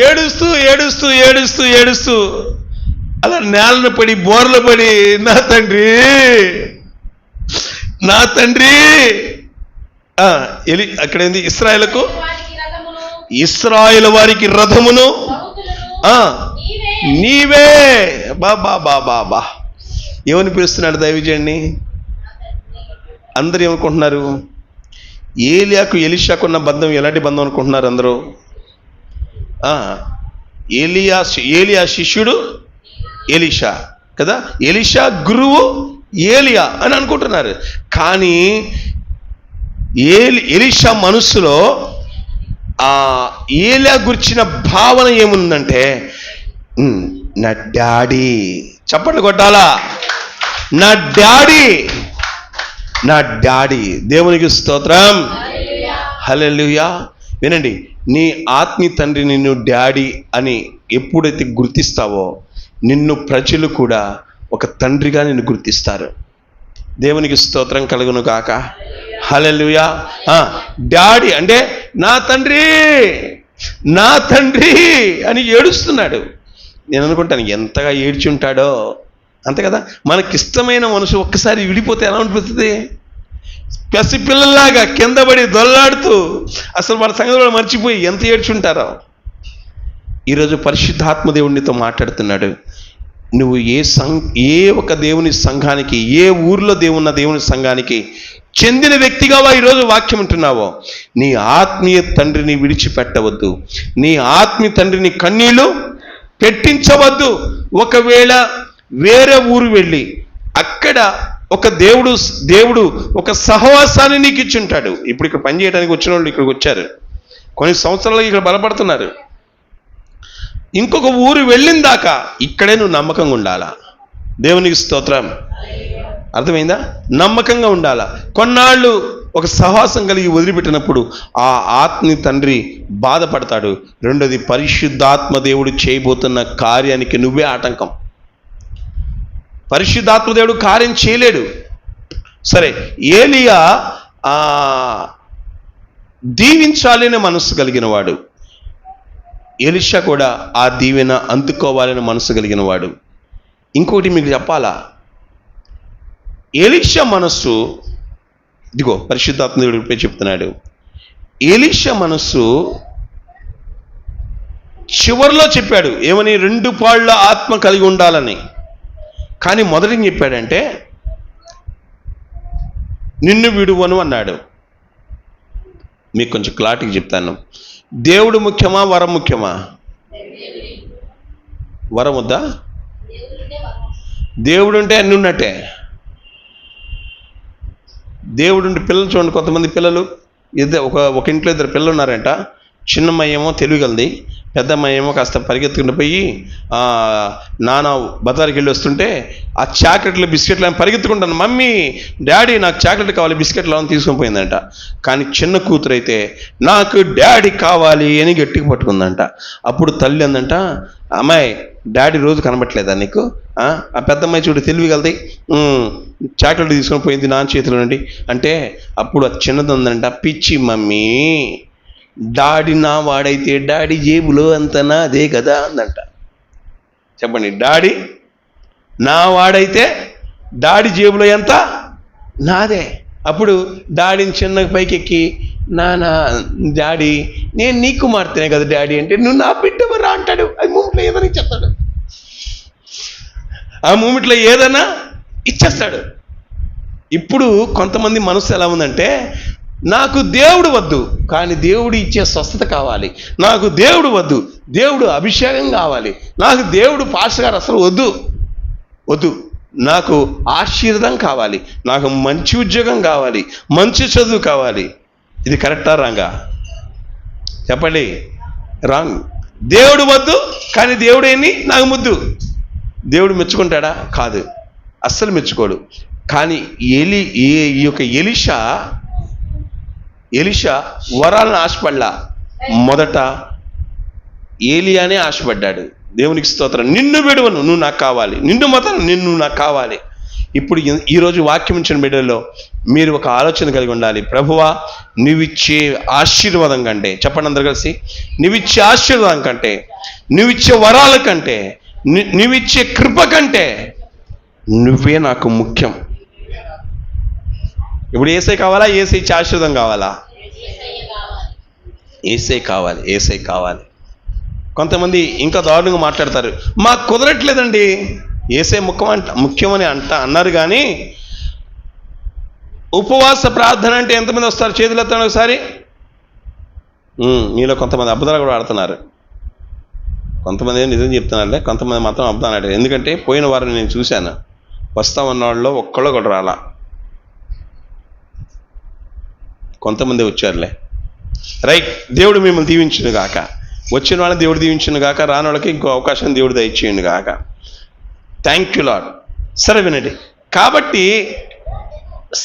ఏడుస్తూ ఏడుస్తూ ఏడుస్తూ ఏడుస్తూ అలా నేలను పడి బోర్లు పడి, నా తండ్రి నా తండ్రి. అక్కడేంది, ఇశ్రాయేలు వారికి రథమును నీవే. బాబా ఏమని పిలుస్తున్నాడు దైవజనుడిని? అందరూ ఏమనుకుంటున్నారు? ఏలియాకు ఎలీషాకు ఉన్న బంధం ఎలాంటి బంధం అనుకుంటున్నారు అందరూ? ఏలియా శిష్యుడు ఎలీషా కదా, ఎలీషా గురువు ఏలియా అని అనుకుంటున్నారు. కానీ ఎలీషా మనస్సులో ఏలియా గురించిన భావన ఏముందంటే, నా డాడీ, చప్పట్లు కొట్టాలా, నా డాడీ. దేవునికి స్తోత్రం, హల్లెలూయా. వినండి, నీ ఆత్మీయ తండ్రి నిన్ను డాడీ అని ఎప్పుడైతే గుర్తిస్తావో, నిన్ను ప్రజలు కూడా ఒక తండ్రిగా నిన్ను గుర్తిస్తారు. దేవునికి స్తోత్రం కలుగును గాక, హల్లెలూయా. డాడీ అంటే నా తండ్రి అని ఏడుస్తున్నాడు. నేను అనుకుంటాను, ఎంతగా ఏడ్చి ఉంటాడో అంతే కదా. మనకిష్టమైన మనుషు ఒక్కసారి విడిపోతే ఎలా అనిపిస్తుంది? పసిపిల్లల్లాగా కింద పడి దొల్లాడుతూ అసలు మన సంగతిలో మర్చిపోయి ఎంత ఏడ్చుంటారో. ఈరోజు పరిశుద్ధాత్మ దేవునితో మాట్లాడుతున్నాడు. నువ్వు ఏ ఒక దేవుని సంఘానికి, ఏ ఊర్లో దేవుని సంఘానికి చెందిన వ్యక్తిగా ఈరోజు వాక్యం ఉంటున్నావో, నీ ఆత్మీయ తండ్రిని విడిచిపెట్టవద్దు. నీ ఆత్మీయ తండ్రిని కన్నీళ్లు పెట్టించవద్దు. ఒకవేళ వేరే ఊరు వెళ్ళి అక్కడ ఒక దేవుడు ఒక సహవాసాన్ని నీకు ఇచ్చుంటాడు. ఇప్పుడు ఇక్కడ పని చేయడానికి వచ్చిన వాళ్ళు ఇక్కడికి వచ్చారు, కొన్ని సంవత్సరాలు ఇక్కడ బలపడుతున్నారు. ఇంకొక ఊరు వెళ్ళిన దాకా ఇక్కడే నువ్వు నమ్మకంగా ఉండాలా. దేవునికి స్తోత్రం, అర్థమైందా? నమ్మకంగా ఉండాలా. కొన్నాళ్ళు ఒక సహవాసం కలిగి వదిలిపెట్టినప్పుడు ఆ ఆత్మీయ తండ్రి బాధపడతాడు. రెండోది, పరిశుద్ధాత్మ దేవుడు చేయబోతున్న కార్యానికి నువ్వే ఆటంకం. పరిశుద్ధాత్మ దేవుడు కార్యం చేయలేడు. సరే, ఏలియా దీవించాలనే మనస్సు కలిగిన వాడు, ఎలీషా కూడా ఆ దీవెన అందుకోవాలని మనసు కలిగిన వాడు. ఇంకోటి మీకు చెప్పాలా, ఎలీషా మనస్సు, ఇదిగో పరిశుద్ధాత్మ దేవుడు చెప్తున్నాడు, ఎలీషా మనస్సు చివరిలో చెప్పాడు ఏమని? 2 పాళ్ళ ఆత్మ కలిగి ఉండాలని. కానీ మొదట ఏం చెప్పాడంటే, నిన్ను విడువను అన్నాడు. మీకు కొంచెం క్లారిటీగా చెప్తాను. దేవుడు ముఖ్యమా, వరం ముఖ్యమా? వరం వద్దా? దేవుడు ఉంటే అన్ని ఉన్నట్టే. దేవుడు ఉంటే పిల్లలు చూడండి, కొంతమంది పిల్లలు ఒక ఇంట్లో 2 పిల్లలు ఉన్నారంట. చిన్నమ్మాయి ఏమో తెలివిగలది, పెద్దమ్మాయి ఏమో కాస్త పరిగెత్తుకుంటూ పోయి నాన్న బజార్కి వెళ్ళి వస్తుంటే ఆ చాక్లెట్లు బిస్కెట్లు అని పరిగెత్తుకుంటాను, మమ్మీ డాడీ నాకు చాక్లెట్ కావాలి, బిస్కెట్లు అని తీసుకొని పోయిందంట. కానీ చిన్న కూతురు అయితే నాకు డాడీ కావాలి అని గట్టిగా పట్టుకుందంట. అప్పుడు తల్లి అందంట, అమ్మాయి డాడీ రోజు కనబట్టలేదా నీకు? ఆ పెద్దమ్మాయి చూడు తెలివిగలది, చాక్లెట్ తీసుకొని పోయింది నాన్న చేతిలో నుండి అంటే. అప్పుడు అది చిన్నది ఉందంట, పిచ్చి మమ్మీ, డాడీ నా వాడైతే డాడీ జేబులో అంత నాదే కదా అందంట. చెప్పండి, డాడీ నా వాడైతే డాడీ జేబులో ఎంత నాదే. అప్పుడు డాడీని చిన్నగా పైకెక్కి, నానా డాడీ నేను నీ కుమార్తెనే కదా డాడీ అంటే, నువ్వు నా బిడ్డవరా అంటాడు. అది మూమెంట్లో ఏదైనా ఇచ్చేస్తాడు, ఆ మూమెంట్లో ఏదైనా ఇచ్చేస్తాడు. ఇప్పుడు కొంతమంది మనసు ఎలా ఉందంటే, నాకు దేవుడు వద్దు కానీ దేవుడు ఇచ్చే స్వస్థత కావాలి, నాకు దేవుడు వద్దు దేవుడు అభిషేకం కావాలి, నాకు దేవుడు పాస్టర్ గారు అసలు వద్దు, నాకు ఆశీర్వాదం కావాలి, నాకు మంచి ఉద్యోగం కావాలి, మంచి చదువు కావాలి. ఇది కరెక్టా రాంగా? చెప్పండి, రాంగ్. దేవుడు వద్దు కానీ దేవుడు ఏంటి? నాకు ముద్దు. దేవుడు మెచ్చుకుంటాడా? కాదు, అస్సలు మెచ్చుకోడు. కానీ ఈ యొక్క ఎలీషా వరాలను ఆశపడలా, మొదట ఏలియానే ఆశపడ్డాడు. దేవునికి స్తోత్రం. నిన్ను విడువను, నువ్వు నాకు కావాలి, నిన్ను మొదలు నిన్ను నాకు కావాలి. ఇప్పుడు ఈరోజు వాక్యం ఇచ్చిన బిడ్డల్లో మీరు ఒక ఆలోచన కలిగి ఉండాలి. ప్రభువా, నువ్విచ్చే ఆశీర్వాదం కంటే, చెప్పండి అందరు కలిసి, నువ్విచ్చే ఆశీర్వాదం కంటే, నువ్విచ్చే వరాల కంటే, నువ్విచ్చే కృప కంటే నువ్వే నాకు ముఖ్యం. ఇప్పుడు ఏసై కావాలా, ఏసై ఇచ్చే ఆశీర్వాదం కావాలా? ఏసై కావాలి, ఏసై కావాలి. కొంతమంది ఇంకా దారుణంగా మాట్లాడతారు, మాకు కుదరట్లేదండి, ఏసై ముఖ్యమని అన్నారు. కానీ ఉపవాస ప్రార్థన అంటే ఎంతమంది వస్తారు? చేతులు ఎత్తండి ఒకసారి. మీలో కొంతమంది అబద్ధాలు కూడా ఆడుతున్నారు. కొంతమంది నిజం చెప్తున్నారులే, కొంతమంది మాత్రం అబద్ధాలు ఆడారు. ఎందుకంటే పోయిన వారం నేను చూశాను, వస్తామన్న వాళ్ళు ఒక్కళ్ళు కూడా రాలా, కొంతమంది వచ్చారులే. రైట్, దేవుడు మిమ్మల్ని దీవించును గాక. వచ్చిన వాళ్ళని దేవుడు దీవించును గాక, రాని వాళ్ళకి ఇంకో అవకాశం దేవుడు దయచేయండి గాక. Thank you lord. సరే వినండి. కాబట్టి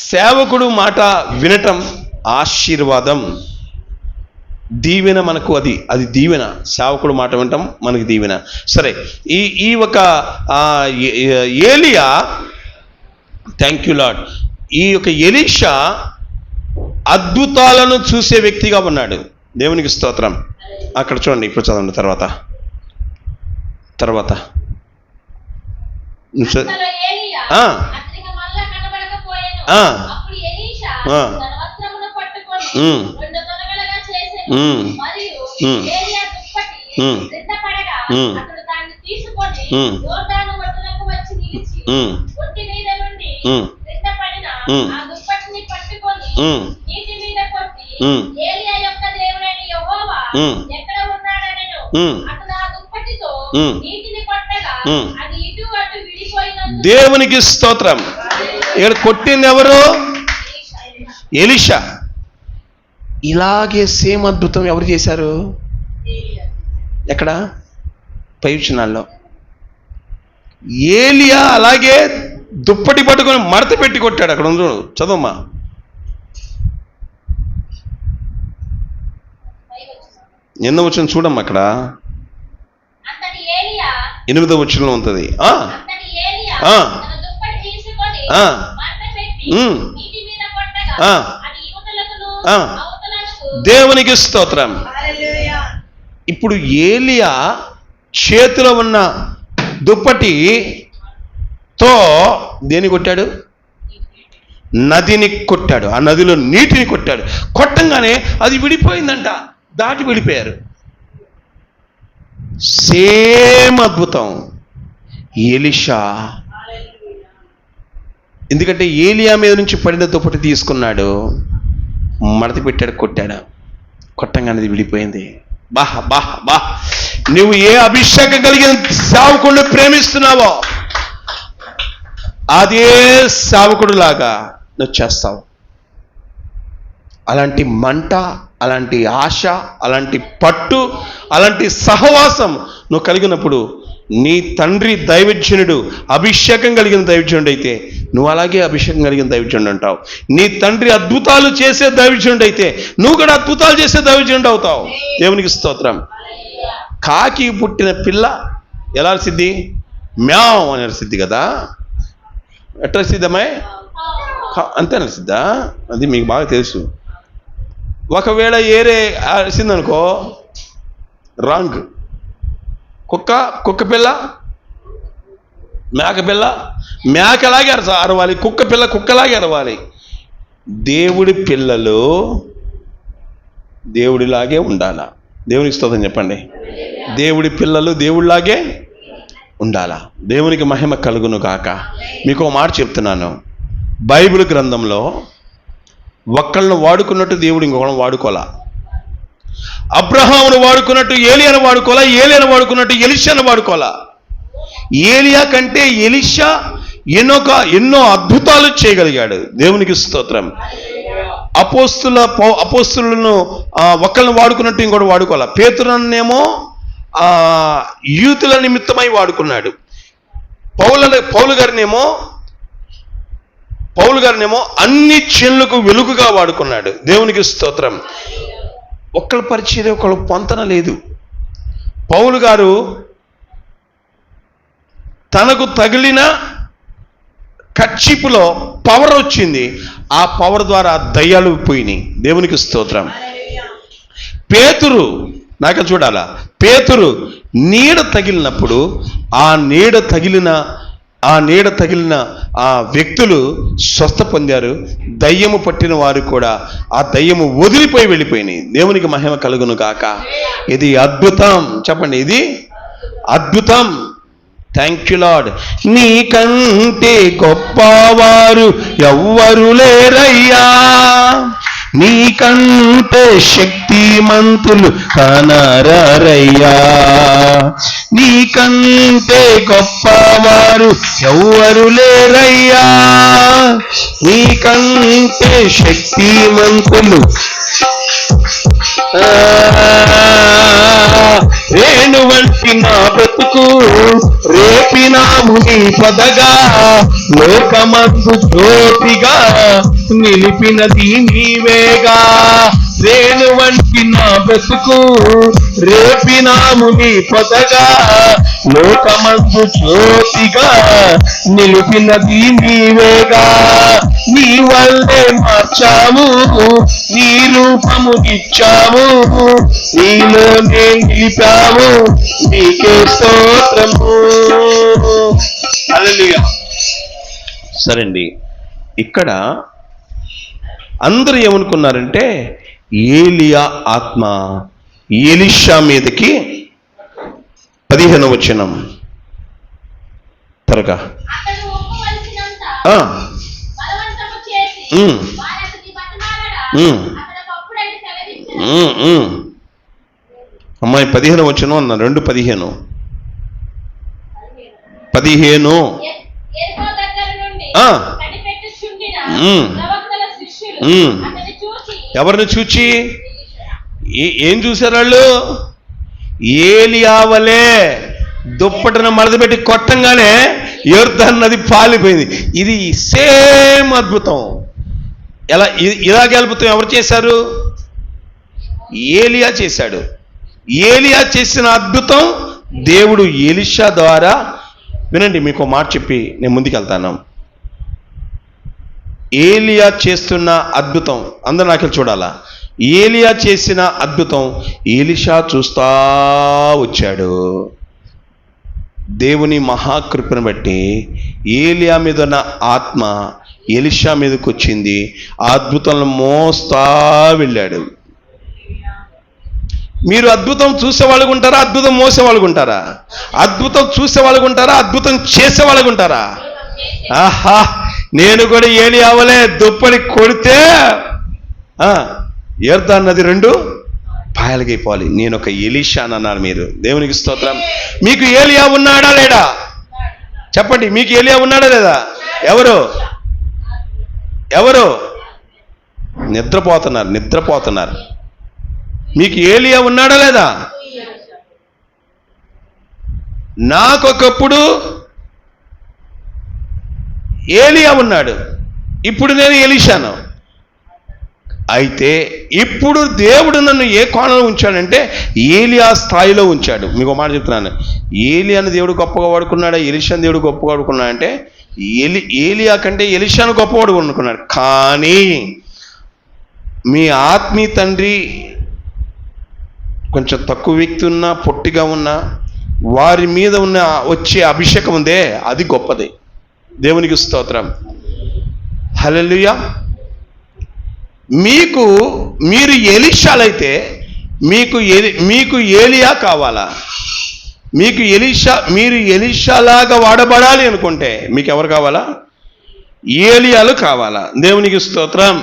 సేవకుడు మాట వినటం ఆశీర్వాదం, దీవెన. మనకు అది దీవెన. సేవకుడు మాట వినటం మనకి దీవెన. సరే, ఈ ఒక ఏలియా, థ్యాంక్ యూ లార్డ్, ఈ యొక్క ఎలీషా అద్భుతాలను చూసే వ్యక్తిగా ఉన్నాడు. దేవునికి స్తోత్రం. అక్కడ చూడండి, ఇప్పుడు చదవండి తర్వాత. దేవునికి స్తోత్రం. ఇక్కడ కొట్టింది ఎవరు? ఎలీషా. ఇలాగే సేమ్ అద్భుతం ఎవరు చేశారు? ఎక్కడ? పై వచనాల్లో ఏలియా అలాగే దుప్పటి పట్టుకొని మడత పెట్టి కొట్టాడు. అక్కడ ఉంది, చదవమ్మా. ఎన్నో వచనం చూడమ్మా. అక్కడ 8వ వచనంలో ఉంటుంది. దేవునికి స్తోత్రం. ఇప్పుడు ఏలియా చేతిలో ఉన్న దుప్పటితో దేని కొట్టాడు? నదిని కొట్టాడు. ఆ నదిలో నీటిని కొట్టాడు. కొట్టంగానే అది విడిపోయిందంట, దాటి విడిపోయారు. సేమ్ అద్భుతం ఎలీషా. ఎందుకంటే ఏలియా మీద నుంచి పడిన దుప్పటి తీసుకున్నాడు, మడత పెట్టాడు, కొట్టాడు. కొట్టంగానే అది విడిపోయింది. బా నువ్వు ఏ అభిషేకం కలిగిన సేవకుడిని ప్రేమిస్తున్నావో అదే సేవకుడు లాగా నువ్వు చేస్తావు. అలాంటి మంట, అలాంటి ఆశ, అలాంటి పట్టు, అలాంటి సహవాసం నువ్వు కలిగినప్పుడు నీ తండ్రి దైవజనుడు, అభిషేకం కలిగిన దైవజనుడు అయితే నువ్వు అలాగే అభిషేకం కలిగిన దైవజనుడు అంటావు. నీ తండ్రి అద్భుతాలు చేసే దైవజనుడు అయితే నువ్వు కూడా అద్భుతాలు చేసే దైవజనుడు అవుతావు. దేవునికి స్తోత్రం. కాకి పుట్టిన పిల్ల ఎలా సిద్ధి? మ్యావ్ అని అరిసిద్ది కదా. ఎట్లా సిద్ధమే? అంతే అరిసిద్దా? అది మీకు బాగా తెలుసు. ఒకవేళ ఏరే అరిసిందనుకో రాంగ్. కుక్క పిల్ల, మేక పిల్ల మేకలాగే అరవాలి, కుక్క పిల్ల కుక్కలాగే అరవాలి. దేవుడి పిల్లలు దేవుడిలాగే ఉండాలా. దేవునికి స్తోత్రం చెప్పండి. దేవుడి పిల్లలు దేవుడిలాగే ఉండాలా. దేవునికి మహిమ కలుగును కాక. మీకు ఒక మాట చెప్తున్నాను, బైబిల్ గ్రంథంలో ఒక్కళ్ళను వాడుకున్నట్టు దేవుడు ఇంకొకళ్ళని వాడుకోలా. అబ్రహామును వాడుకున్నట్టు ఏలియాను వాడుకోలా, ఏలియాను వాడుకున్నట్టు ఎలీషాను వాడుకోలా. ఏలియా కంటే ఎలీషా ఎన్నో అద్భుతాలు చేయగలిగాడు. దేవునికి స్తోత్రం. అపోస్తులను ఒకళ్ళని వాడుకున్నట్టు ఇంకోటి వాడుకోవాలా. పేతురునేమో యూతుల నిమిత్తమై వాడుకున్నాడు. పౌలు గారినేమో అన్ని చెన్లకు వెలుగుగా వాడుకున్నాడు. దేవునికి స్తోత్రం. ఒక్కళ్ళ పరిచయం ఒకళ్ళ పొంతన లేదు. పౌలు గారు తనకు తగిలిన కర్చీపులో పవర్ వచ్చింది. ఆ పవర్ ద్వారా దయ్యాలు పోయినాయి. దేవునికి స్తోత్రం. పేతురు, నాకు చూడాలా, పేతురు నీడ తగిలినప్పుడు ఆ నీడ తగిలిన ఆ వ్యక్తులు స్వస్థ పొందారు. దయ్యము పట్టిన వారు కూడా ఆ దయ్యము వదిలిపోయి వెళ్ళిపోయినాయి. దేవునికి మహిమ కలుగును గాక. ఇది అద్భుతం. చెప్పండి, ఇది అద్భుతం. Thank you lord. నీకంటే గొప్పవారు ఎవ్వరు లేరయ్యా, నీకంటే శక్తిమంతులు కనరారయ్యా, నీకంటే గొప్పవారు ఎవ్వరు లేరయ్యా, నీకంటే శక్తిమంతులు. రేణు వంటి నా బ్రతుకు రేపినాము నీ పదగా, లోకమందు జ్యోతిగా నిలిపినది నీవేగా. రేణు వంటి నా బ్రతుకు రేపినాము నీ పదగా, లోకమందు జ్యోతిగా నిలిపినది నీవేగా. నీ వల్లే మార్చాము, నీ రూపము ఇచ్చాము, నీలోనే నిలిపాము, నీకే స్తోత్రము. హల్లెలూయా. సరేండి, ఇక్కడ అందరూ ఏమనుకున్నారంటే ఏలియా ఆత్మ ఎలీషా మీదకి 15వ వచనం త్వరగా అమ్మాయి 15వ వచనం అన్నా, 2:15 ఎవరిని చూచి ఏం చూశారు వాళ్ళు? ఏలియావలే దుప్పటను మడతపెట్టి కొట్టంగానే యొర్దాను నది పాలిపోయింది. ఇది సేమ్ అద్భుతం. ఇలాగే అద్భుతం ఎవరు చేశారు? ఏలియా చేశాడు. ఏలియా చేసిన అద్భుతం దేవుడు ఎలీషా ద్వారా. వినండి, మీకు మాట చెప్పి నేను ముందుకెళ్తాను. ఏలియా చేస్తున్న అద్భుతం అందరూ నాకు చూడాలా. ఏలియా చేసిన అద్భుతం ఎలీషా చూస్తా వచ్చాడు. దేవుని మహాకృపను బట్టి ఏలియా మీద ఉన్న ఆత్మ ఎలీషా మీదకి వచ్చింది. ఆ అద్భుతాలను మోస్తా వెళ్ళాడు. మీరు అద్భుతం చూసే వాళ్ళకు ఉంటారా, అద్భుతం మోసే వాళ్ళకు ఉంటారా? అద్భుతం చూసే వాళ్ళకు ఉంటారా, అద్భుతం చేసే వాళ్ళకు ఉంటారా? ఆహా, నేను కూడా ఏలి అవ్వలే, దుప్పటి కొడితే యొర్దాను నది 2 పాయలుగైపోవాలి. నేను ఒక ఎలీషా అని అన్నారు మీరు. దేవునికి స్తోత్రం. మీకు ఏలియా ఉన్నాడా లేడా? చెప్పండి, మీకు ఏలియా ఉన్నాడా లేదా? ఎవరు నిద్రపోతున్నారు. మీకు ఏలియా ఉన్నాడా లేదా? నాకొకప్పుడు ఏలియా ఉన్నాడు, ఇప్పుడు నేను ఎలీషాను. అయితే ఇప్పుడు దేవుడు నన్ను ఏ కోణంలో ఉంచాడంటే ఏలియా స్థాయిలో ఉంచాడు. మీకు మాట చెప్తున్నాను, ఏలియాను దేవుడు గొప్పగా వాడుకున్నాడా, ఎలీషాను దేవుడు గొప్పగా వాడుకున్నాడు అంటే ఏలియా కంటే ఎలీషాను గొప్పవాడు అనుకున్నాడు. కానీ మీ ఆత్మీయ తండ్రి కొంచెం తక్కువ వ్యక్తి ఉన్నా, పొట్టిగా ఉన్నా, వారి మీద వచ్చే అభిషేకం ఉందే, అది గొప్పది. దేవునికి స్తోత్రం. హల్లెలూయా. మీరు ఎలీషాలైతే మీకు ఏలియా కావాలా? మీరు ఎలీషాలాగా వాడబడాలి అనుకుంటే మీకు ఎవరు కావాలా? ఏలియాలు కావాలా? దేవునికి స్తోత్రం.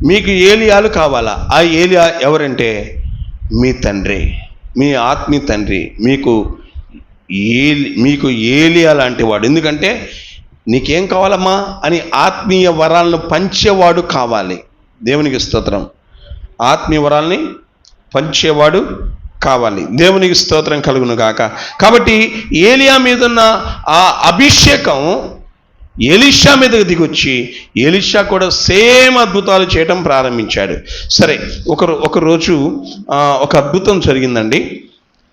మీకు ఏలియాలు కావాలా? ఆ ఏలియా ఎవరంటే మీ తండ్రి, మీ ఆత్మీయ తండ్రి. మీకు ఏలియా లాంటి వాడు. ఎందుకంటే నీకేం కావాలమ్మా అని ఆత్మీయ వరాలను పంచేవాడు కావాలి. దేవునికి స్తోత్రం. ఆత్మీయ వరాల్ని పంచేవాడు కావాలి. దేవునికి స్తోత్రం కలుగును గాక. కాబట్టి ఏలియా మీద ఉన్న ఆ అభిషేకం ఎలీషా మీదకి దిగొచ్చి ఎలీషా కూడా సేమ్ అద్భుతాలు చేయటం ప్రారంభించాడు. సరే, ఒకరోజు ఒక అద్భుతం జరిగిందండి.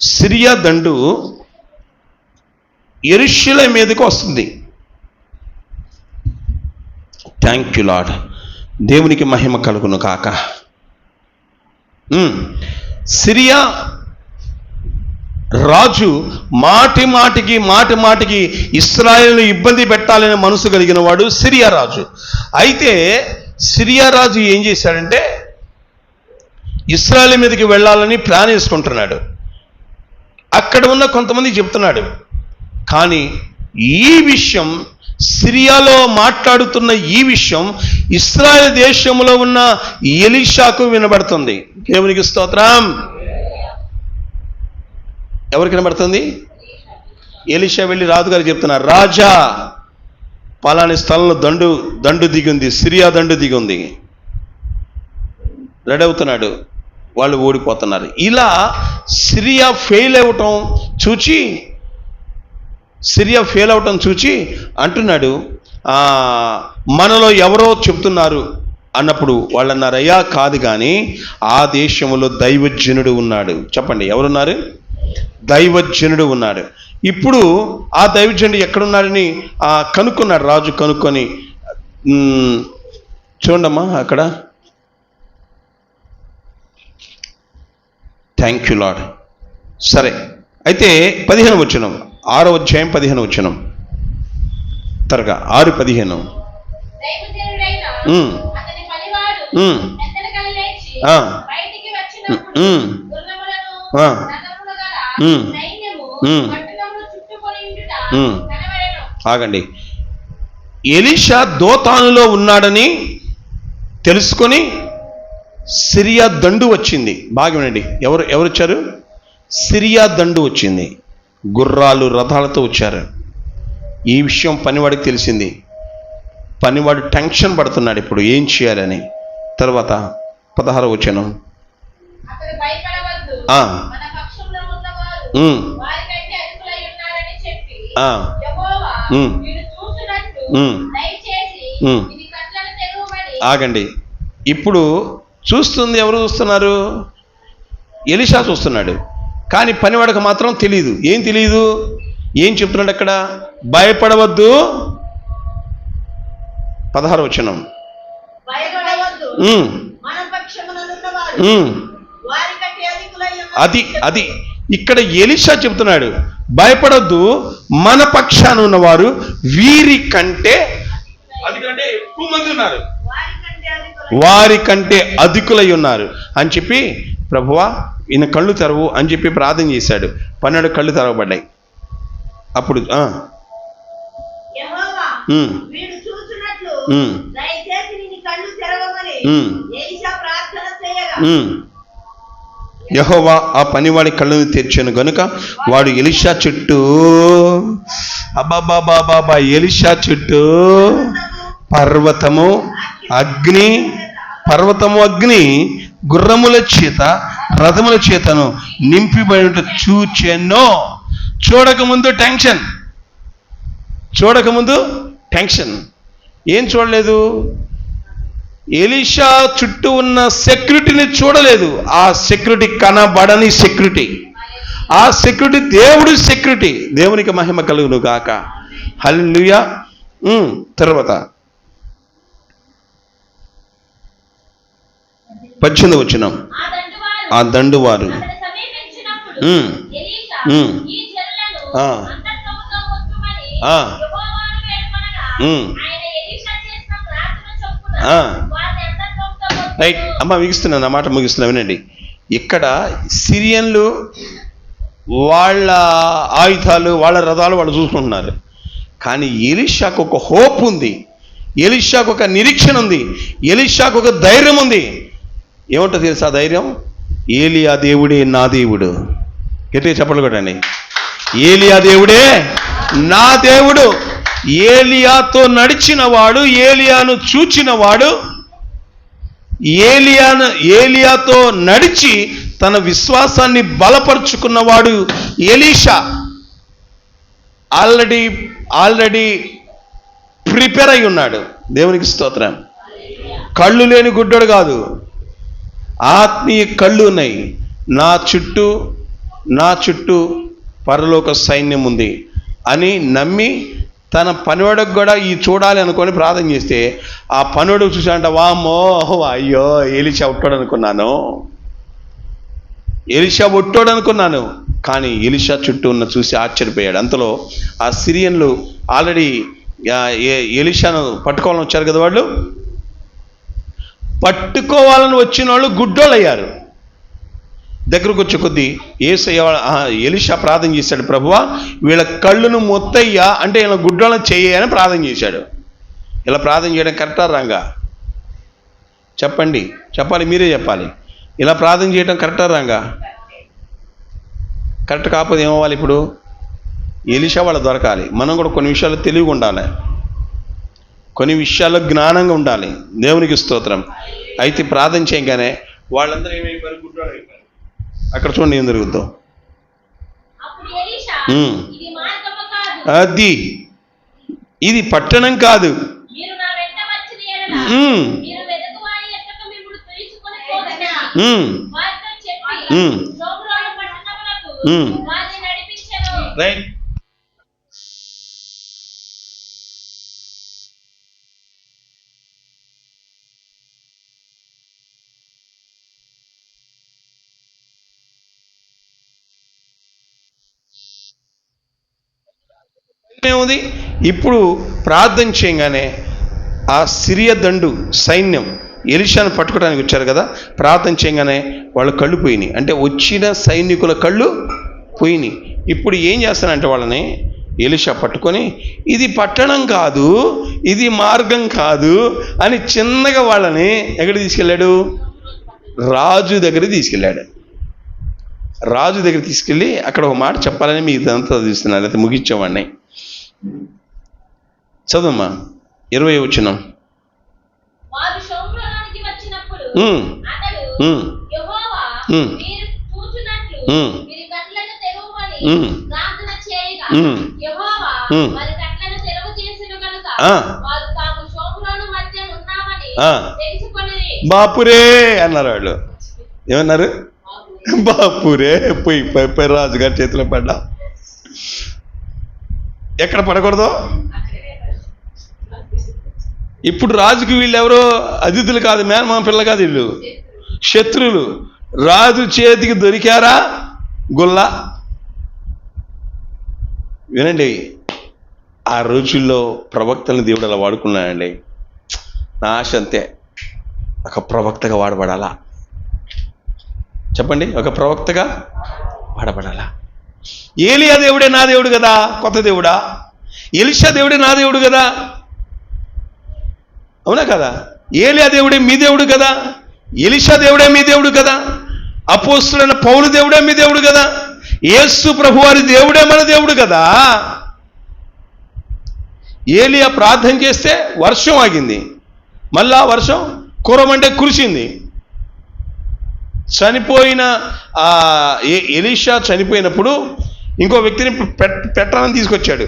సిరియా దండు యెరూషలేము మీదకి వస్తుంది. Thank you lord. దేవునికి మహిమ కలుగును కాక. సిరియా రాజు మాటి మాటికి ఇశ్రాయేలును ఇబ్బంది పెట్టాలని మనసు కలిగిన వాడు సిరియా రాజు. అయితే సిరియా రాజు ఏం చేశాడంటే ఇశ్రాయేలు మీదకి వెళ్ళాలని ప్లాన్ వేసుకుంటున్నాడు. అక్కడ ఉన్న కొంతమంది చెప్తున్నాడు. కానీ ఈ విషయం, సిరియాలో మాట్లాడుతున్న ఈ విషయం ఇశ్రాయేలు దేశంలో ఉన్న ఎలీషాకు వినబడుతుంది. దేవునికి స్తోత్రం. ఎవరికి వినబడుతుంది? ఎలీషా వెళ్ళి రాజుగారు చెప్తున్నారు, రాజా పలాని స్థలంలో దండు దిగుంది, సిరియా దండు దిగుంది. రెడీ అవుతున్నాడు, వాళ్ళు ఓడిపోతున్నారు. ఇలా సిరియా ఫెయిల్ అవటం చూచి అంటున్నాడు, మనలో ఎవరో చెప్తున్నారు అన్నప్పుడు వాళ్ళు అన్నారు, అయ్యా కాదు కానీ ఆ దేశంలో దైవజనుడు ఉన్నాడు. చెప్పండి, ఎవరున్నారు? దైవజనుడు ఉన్నాడు. ఇప్పుడు ఆ దైవజనుడు ఎక్కడున్నాడని కనుక్కున్నాడు రాజు. కనుక్కొని చూడమ్మా అక్కడ. Thank you lord. సరే, అయితే 15 వచనం, 6వ అధ్యాయం 15 వచనం, త్వరగా 6:15. ఆగండి. ఎలీషా దోతానులో ఉన్నాడని తెలుసుకొని సిరియా దండు వచ్చింది. బాగా వినండి, ఎవరు వచ్చారు? సిరియా దండు వచ్చింది, గుర్రాలు రథాలతో వచ్చారు. ఈ విషయం పనివాడికి తెలిసింది. పనివాడు టెన్షన్ పడుతున్నాడు ఇప్పుడు ఏం చేయాలని. తర్వాత 16వ వచనం, ఆగండి. ఇప్పుడు చూస్తుంది ఎవరు చూస్తున్నారు? ఎలీషా చూస్తున్నాడు. కానీ పనివాడికి మాత్రం తెలియదు. ఏం తెలియదు? ఏం చెప్తున్నాడు అక్కడ? భయపడవద్దు. 16వ వచనం, అది ఇక్కడ ఎలీషా చెప్తున్నాడు, భయపడొద్దు, మన పక్షాన ఉన్నవారు వీరి కంటే ఎక్కువ మంది ఉన్నారు, వారి కంటే అధికులై ఉన్నారు అని చెప్పి, ప్రభువా ఈయన కళ్ళు తెరవు అని చెప్పి ప్రార్థన చేశాడు. 12 కళ్ళు తెరవబడ్డాయి. అప్పుడు యెహోవా ఆ పనివాడి కళ్ళను తెరిచాను గనుక వాడు ఎలీషా చుట్టూ, అబ్బాబాబాబా, ఎలీషా చుట్టూ పర్వతము అగ్ని గుర్రముల చేత రథముల చేతను నింపిబడినట్టు చూచెను. చూడకముందు టెన్షన్. ఏం చూడలేదు? ఎలీషా చుట్టూ ఉన్న సెక్యూరిటీని చూడలేదు. ఆ సెక్యూరిటీ కనబడని సెక్యూరిటీ, ఆ సెక్యూరిటీ దేవుడి సెక్యూరిటీ. దేవునికి మహిమ కలుగును గాక. హల్లెలూయా. తర్వాత 18వ వచనం, ఆ దండువారు రైట్ అమ్మ, ముగిస్తున్నాను, ఆ మాట ముగిస్తున్నా, వినండి. ఇక్కడ సిరియన్లు వాళ్ళ ఆయుధాలు, వాళ్ళ రథాలు వాళ్ళు చూసుకుంటున్నారు. కానీ ఎలీషాకు ఒక హోప్ ఉంది, ఎలీషాకు ఒక నిరీక్షణ ఉంది, ఎలీషాకు ఒక ధైర్యం ఉంది. ఏమంటో తెలుసా ధైర్యం? ఏలియా దేవుడే నా దేవుడు. గట్టిగా చెప్పలు కొట్టండి. ఏలియా దేవుడే నా దేవుడు. ఏలియాతో నడిచినవాడు, ఏలియాను చూచినవాడు, ఏలియాతో నడిచి తన విశ్వాసాన్ని బలపరుచుకున్నవాడు ఎలీషా. ఆల్రెడీ ప్రిపేర్ అయి ఉన్నాడు. దేవునికి స్తోత్రం. కళ్ళు లేని గుడ్డోడు కాదు, ఆత్మీయ కళ్ళు ఉన్నాయి. నా చుట్టూ పరలోక సైన్యం ఉంది అని నమ్మి తన పనివాడికి కూడా ఈ చూడాలి అనుకొని ప్రార్థన చేస్తే ఆ పనివాడికి చూసాడంట, వామ్మో అయ్యో ఎలీషా ఒట్టాడు అనుకున్నాను, ఎలీషా ఒట్టాడు అనుకున్నాను. కానీ ఎలీషా చుట్టూ ఉన్న చూసి ఆశ్చర్యపోయాడు. అంతలో ఆ సిరియన్లు ఆల్రెడీ ఎలీషాను పట్టుకోవాలని వచ్చారు కదా, వాళ్ళు పట్టుకోవాలని వచ్చిన వాళ్ళు గుడ్డోళ్ళు అయ్యారు. దగ్గరకు వచ్చే కొద్దీ ఎలీషా ప్రార్థన చేశాడు, ప్రభువా వీళ్ళ కళ్ళును మొత్తయ్యా, అంటే ఇలా గుడ్డోళ్ళని చెయ్యని ప్రార్థన చేశాడు. ఇలా ప్రార్థన చేయడం కరెక్టా రాంగా? చెప్పండి, చెప్పాలి, మీరే చెప్పాలి. ఇలా ప్రార్థన చేయడం కరెక్టా రాంగా? కరెక్ట్ కాకపోతే ఏమవ్వాలి? ఇప్పుడు ఎలీషా వాళ్ళు దొరకాలి. మనం కూడా కొన్ని విషయాలు తెలివిగా ఉండాలి, కొన్ని విషయాల్లో జ్ఞానంగా ఉండాలి. దేవునికి స్తోత్రం. అయితే ప్రార్థన చేయగానే వాళ్ళందరూ ఏమైపోయారు? గుడ్డోళ్ళు అయిపోయారు. అక్కడ చూడండి ఏం జరుగుద్దాం. అది ఇది పట్టణం కాదు, రైట్. ఏముంది? ఇప్పుడు ప్రార్థన చేయగానే ఆ సిరియా దండు సైన్యం ఎలీషాను పట్టుకోవడానికి వచ్చారు కదా, ప్రార్థన చేయగానే వాళ్ళ కళ్ళు పోయినాయి. అంటే వచ్చిన సైనికుల కళ్ళు పోయినాయి. ఇప్పుడు ఏం చేస్తానంటే వాళ్ళని ఎలీషా పట్టుకొని, ఇది పట్టణం కాదు, ఇది మార్గం కాదు అని చిన్నగా వాళ్ళని ఎక్కడికి తీసుకెళ్ళాడు? రాజు దగ్గరికి తీసుకెళ్ళాడు. రాజు దగ్గర తీసుకెళ్ళి అక్కడ ఒక మాట చెప్పాలని మీకు ఇదంతా చూస్తున్నాను, అయితే ముగించేవాడిని. చదువమ్మా 20వ వచనం. బాపురే అన్నారు వాళ్ళు. ఏమన్నారు? బాపురే. పోయి రాజుగారి చేతిలో పడ్డా. ఎక్కడ పడకూడదు? ఇప్పుడు రాజుకి వీళ్ళు ఎవరో అతిథులు కాదు, మేనమామ పిల్ల కాదు, వీళ్ళు శత్రువులు. రాజు చేతికి దొరికారా గుల్లా. వినండి, ఆ రోజుల్లో ప్రవక్తలను దేవుడు అలా వాడుకున్నాడండి. నా ఆశ అంతే, ఒక ప్రవక్తగా వాడబడాలా. చెప్పండి, ఒక ప్రవక్తగా వాడబడాలా. ఏలియా దేవుడే నా దేవుడు కదా, కొత్త దేవుడా? ఎలీషా దేవుడే నా దేవుడు కదా, అవునా కదా? ఏలియా దేవుడే మీ దేవుడు కదా, ఎలీషా దేవుడే మీ దేవుడు కదా, అపోస్తులైన పౌలు దేవుడే మీ దేవుడు కదా, యేసు ప్రభువారి దేవుడే మన దేవుడు కదా. ఏలియా ప్రార్థన చేస్తే వర్షం ఆగింది, మళ్ళా వర్షం కురమంటే కురిసింది. చనిపోయిన ఎలీషా చనిపోయినప్పుడు ఇంకో వ్యక్తిని పెట్టాలని తీసుకొచ్చాడు.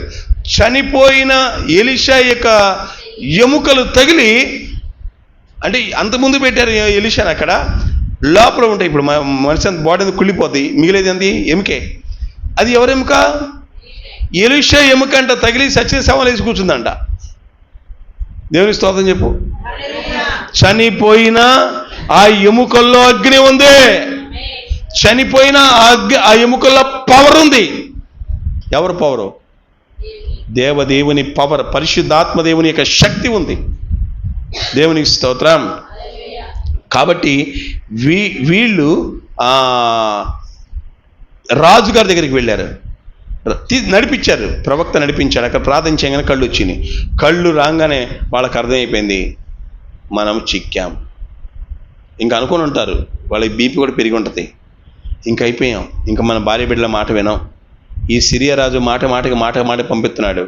చనిపోయిన ఎలీషా యొక్క ఎముకలు తగిలి, అంటే అంతకుముందు పెట్టారు ఎలీషాని అక్కడ, లోపల ఉంటాయి. ఇప్పుడు మనిషి అంత బాడీ అంతా కుళ్ళిపోద్ది, మిగిలేది అంది ఎముకే. అది ఎవరి ఎముక? ఎలీషా ఎముక అంట తగిలి సచిన శవాలు వేసి కూర్చుందంట. దేవుని స్తోత్రం చెప్పు. చనిపోయిన ఆ ఎముకల్లో అగ్ని ఉంది, చనిపోయిన ఆ ఎముకల్లో పవర్ ఉంది. ఎవరు పవరు? దేవదేవుని పవర్, పరిశుద్ధాత్మ దేవుని యొక్క శక్తి ఉంది. దేవునికి స్తోత్రం. కాబట్టి వీళ్ళు రాజుగారి దగ్గరికి వెళ్ళారు, నడిపించారు, ప్రవక్త నడిపించాడు. అక్కడ ప్రార్థన చేయగానే కళ్ళు వచ్చినాయి. కళ్ళు రాగానే వాళ్ళకి అర్థమైపోయింది, మనం చిక్కాం. ఇంకా అనుకుని ఉంటారు, వాళ్ళకి బీపీ కూడా పెరిగి ఉంటుంది. ఇంకా అయిపోయాం, ఇంకా మన భార్య బిడ్డల మాట వినాం. ఈ సిరియా రాజు మాట పంపిస్తున్నాడు,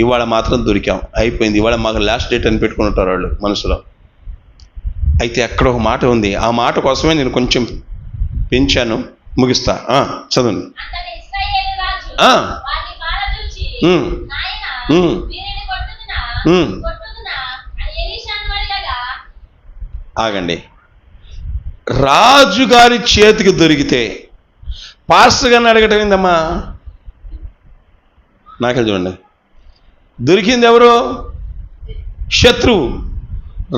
ఇవాళ మాత్రం దొరికాం, అయిపోయింది, ఇవాళ మాకు లాస్ట్ డేట్ అని పెట్టుకుని ఉంటారు వాళ్ళు మనసులో. అయితే అక్కడ ఒక మాట ఉంది, ఆ మాట కోసమే నేను కొంచెం పెంచాను, ముగిస్తా. చదవండి. ఆగండి. రాజుగారి చేతికి దొరికితే పాస్టర్ గారిని అడగటం ఏందమ్మా? నాకే చూడండి, దొరికింది ఎవరు? శత్రువు.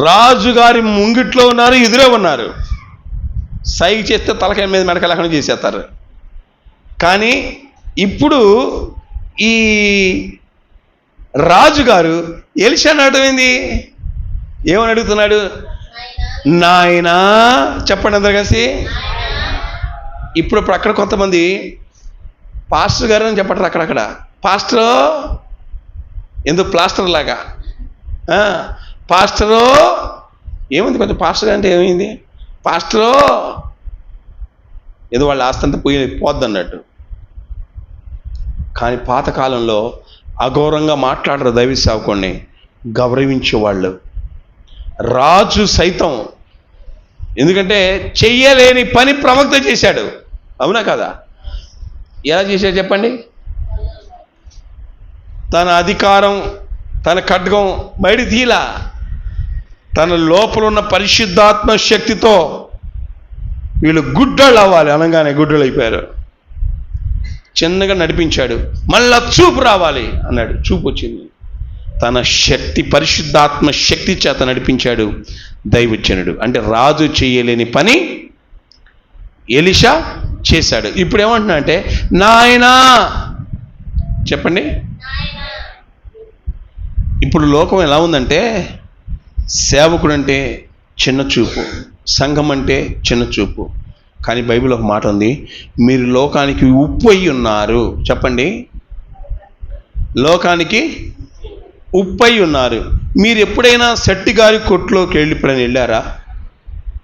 రాజుగారి ముంగిట్లో ఉన్నారు, ఎదురే ఉన్నారు. సైగ చేస్తే తలకాయ మీద మెడకలేకుండా చేసేస్తారు. కానీ ఇప్పుడు ఈ రాజుగారు ఎలీషాని అడగమైంది, ఏమని అడుగుతున్నాడు? నాయనా. చెప్పండి అందరు కలిసి. ఇప్పుడు అక్కడ కొంతమంది పాస్టర్ గారు అని చెప్పంటారు అక్కడక్కడ. పాస్టరు ఎందుకు ప్లాస్టర్ లాగా, పాస్టరు ఏముంది, కొంచెం పాస్టర్ అంటే ఏమైంది, పాస్టరు ఏదో వాళ్ళ ఆస్తంతా పోద్ది అన్నట్టు. కానీ పాతకాలంలో అఘోరంగా మాట్లాడరు దైవ సేవకుడిని, గౌరవించేవాళ్ళు. రాజు సైతం, ఎందుకంటే చెయ్యలేని పని ప్రవక్త చేశాడు, అవునా కదా? ఎలా చేశాడు చెప్పండి? తన అధికారం, తన ఖడ్గం బయట తీలా, తన లోపల ఉన్న పరిశుద్ధాత్మ శక్తితో వీళ్ళు గుడ్డళ్ళు అవ్వాలి అనగానే గుడ్డలు అయిపోయారు. చిన్నగా నడిపించాడు, మళ్ళా చూపు రావాలి అన్నాడు, చూపు వచ్చింది. తన శక్తి, పరిశుద్ధాత్మ శక్తి చేత నడిపించాడు దైవజనుడు. అంటే రాజు చేయలేని పని ఎలీషా చేశాడు. ఇప్పుడు ఏమంటున్నా అంటే నాయనా. చెప్పండి. ఇప్పుడు లోకం ఎలా ఉందంటే సేవకుడు అంటే చిన్న చూపు, సంఘం అంటే చిన్న చూపు. కానీ బైబిల్ ఒక మాట ఉంది, మీరు లోకానికి ఉప్పు అయి ఉన్నారు. చెప్పండి. లోకానికి ఉప్పు అయి ఉన్నారు. మీరు ఎప్పుడైనా శెట్టి గారి కొట్టులోకి ఎప్పుడైనా వెళ్ళారా?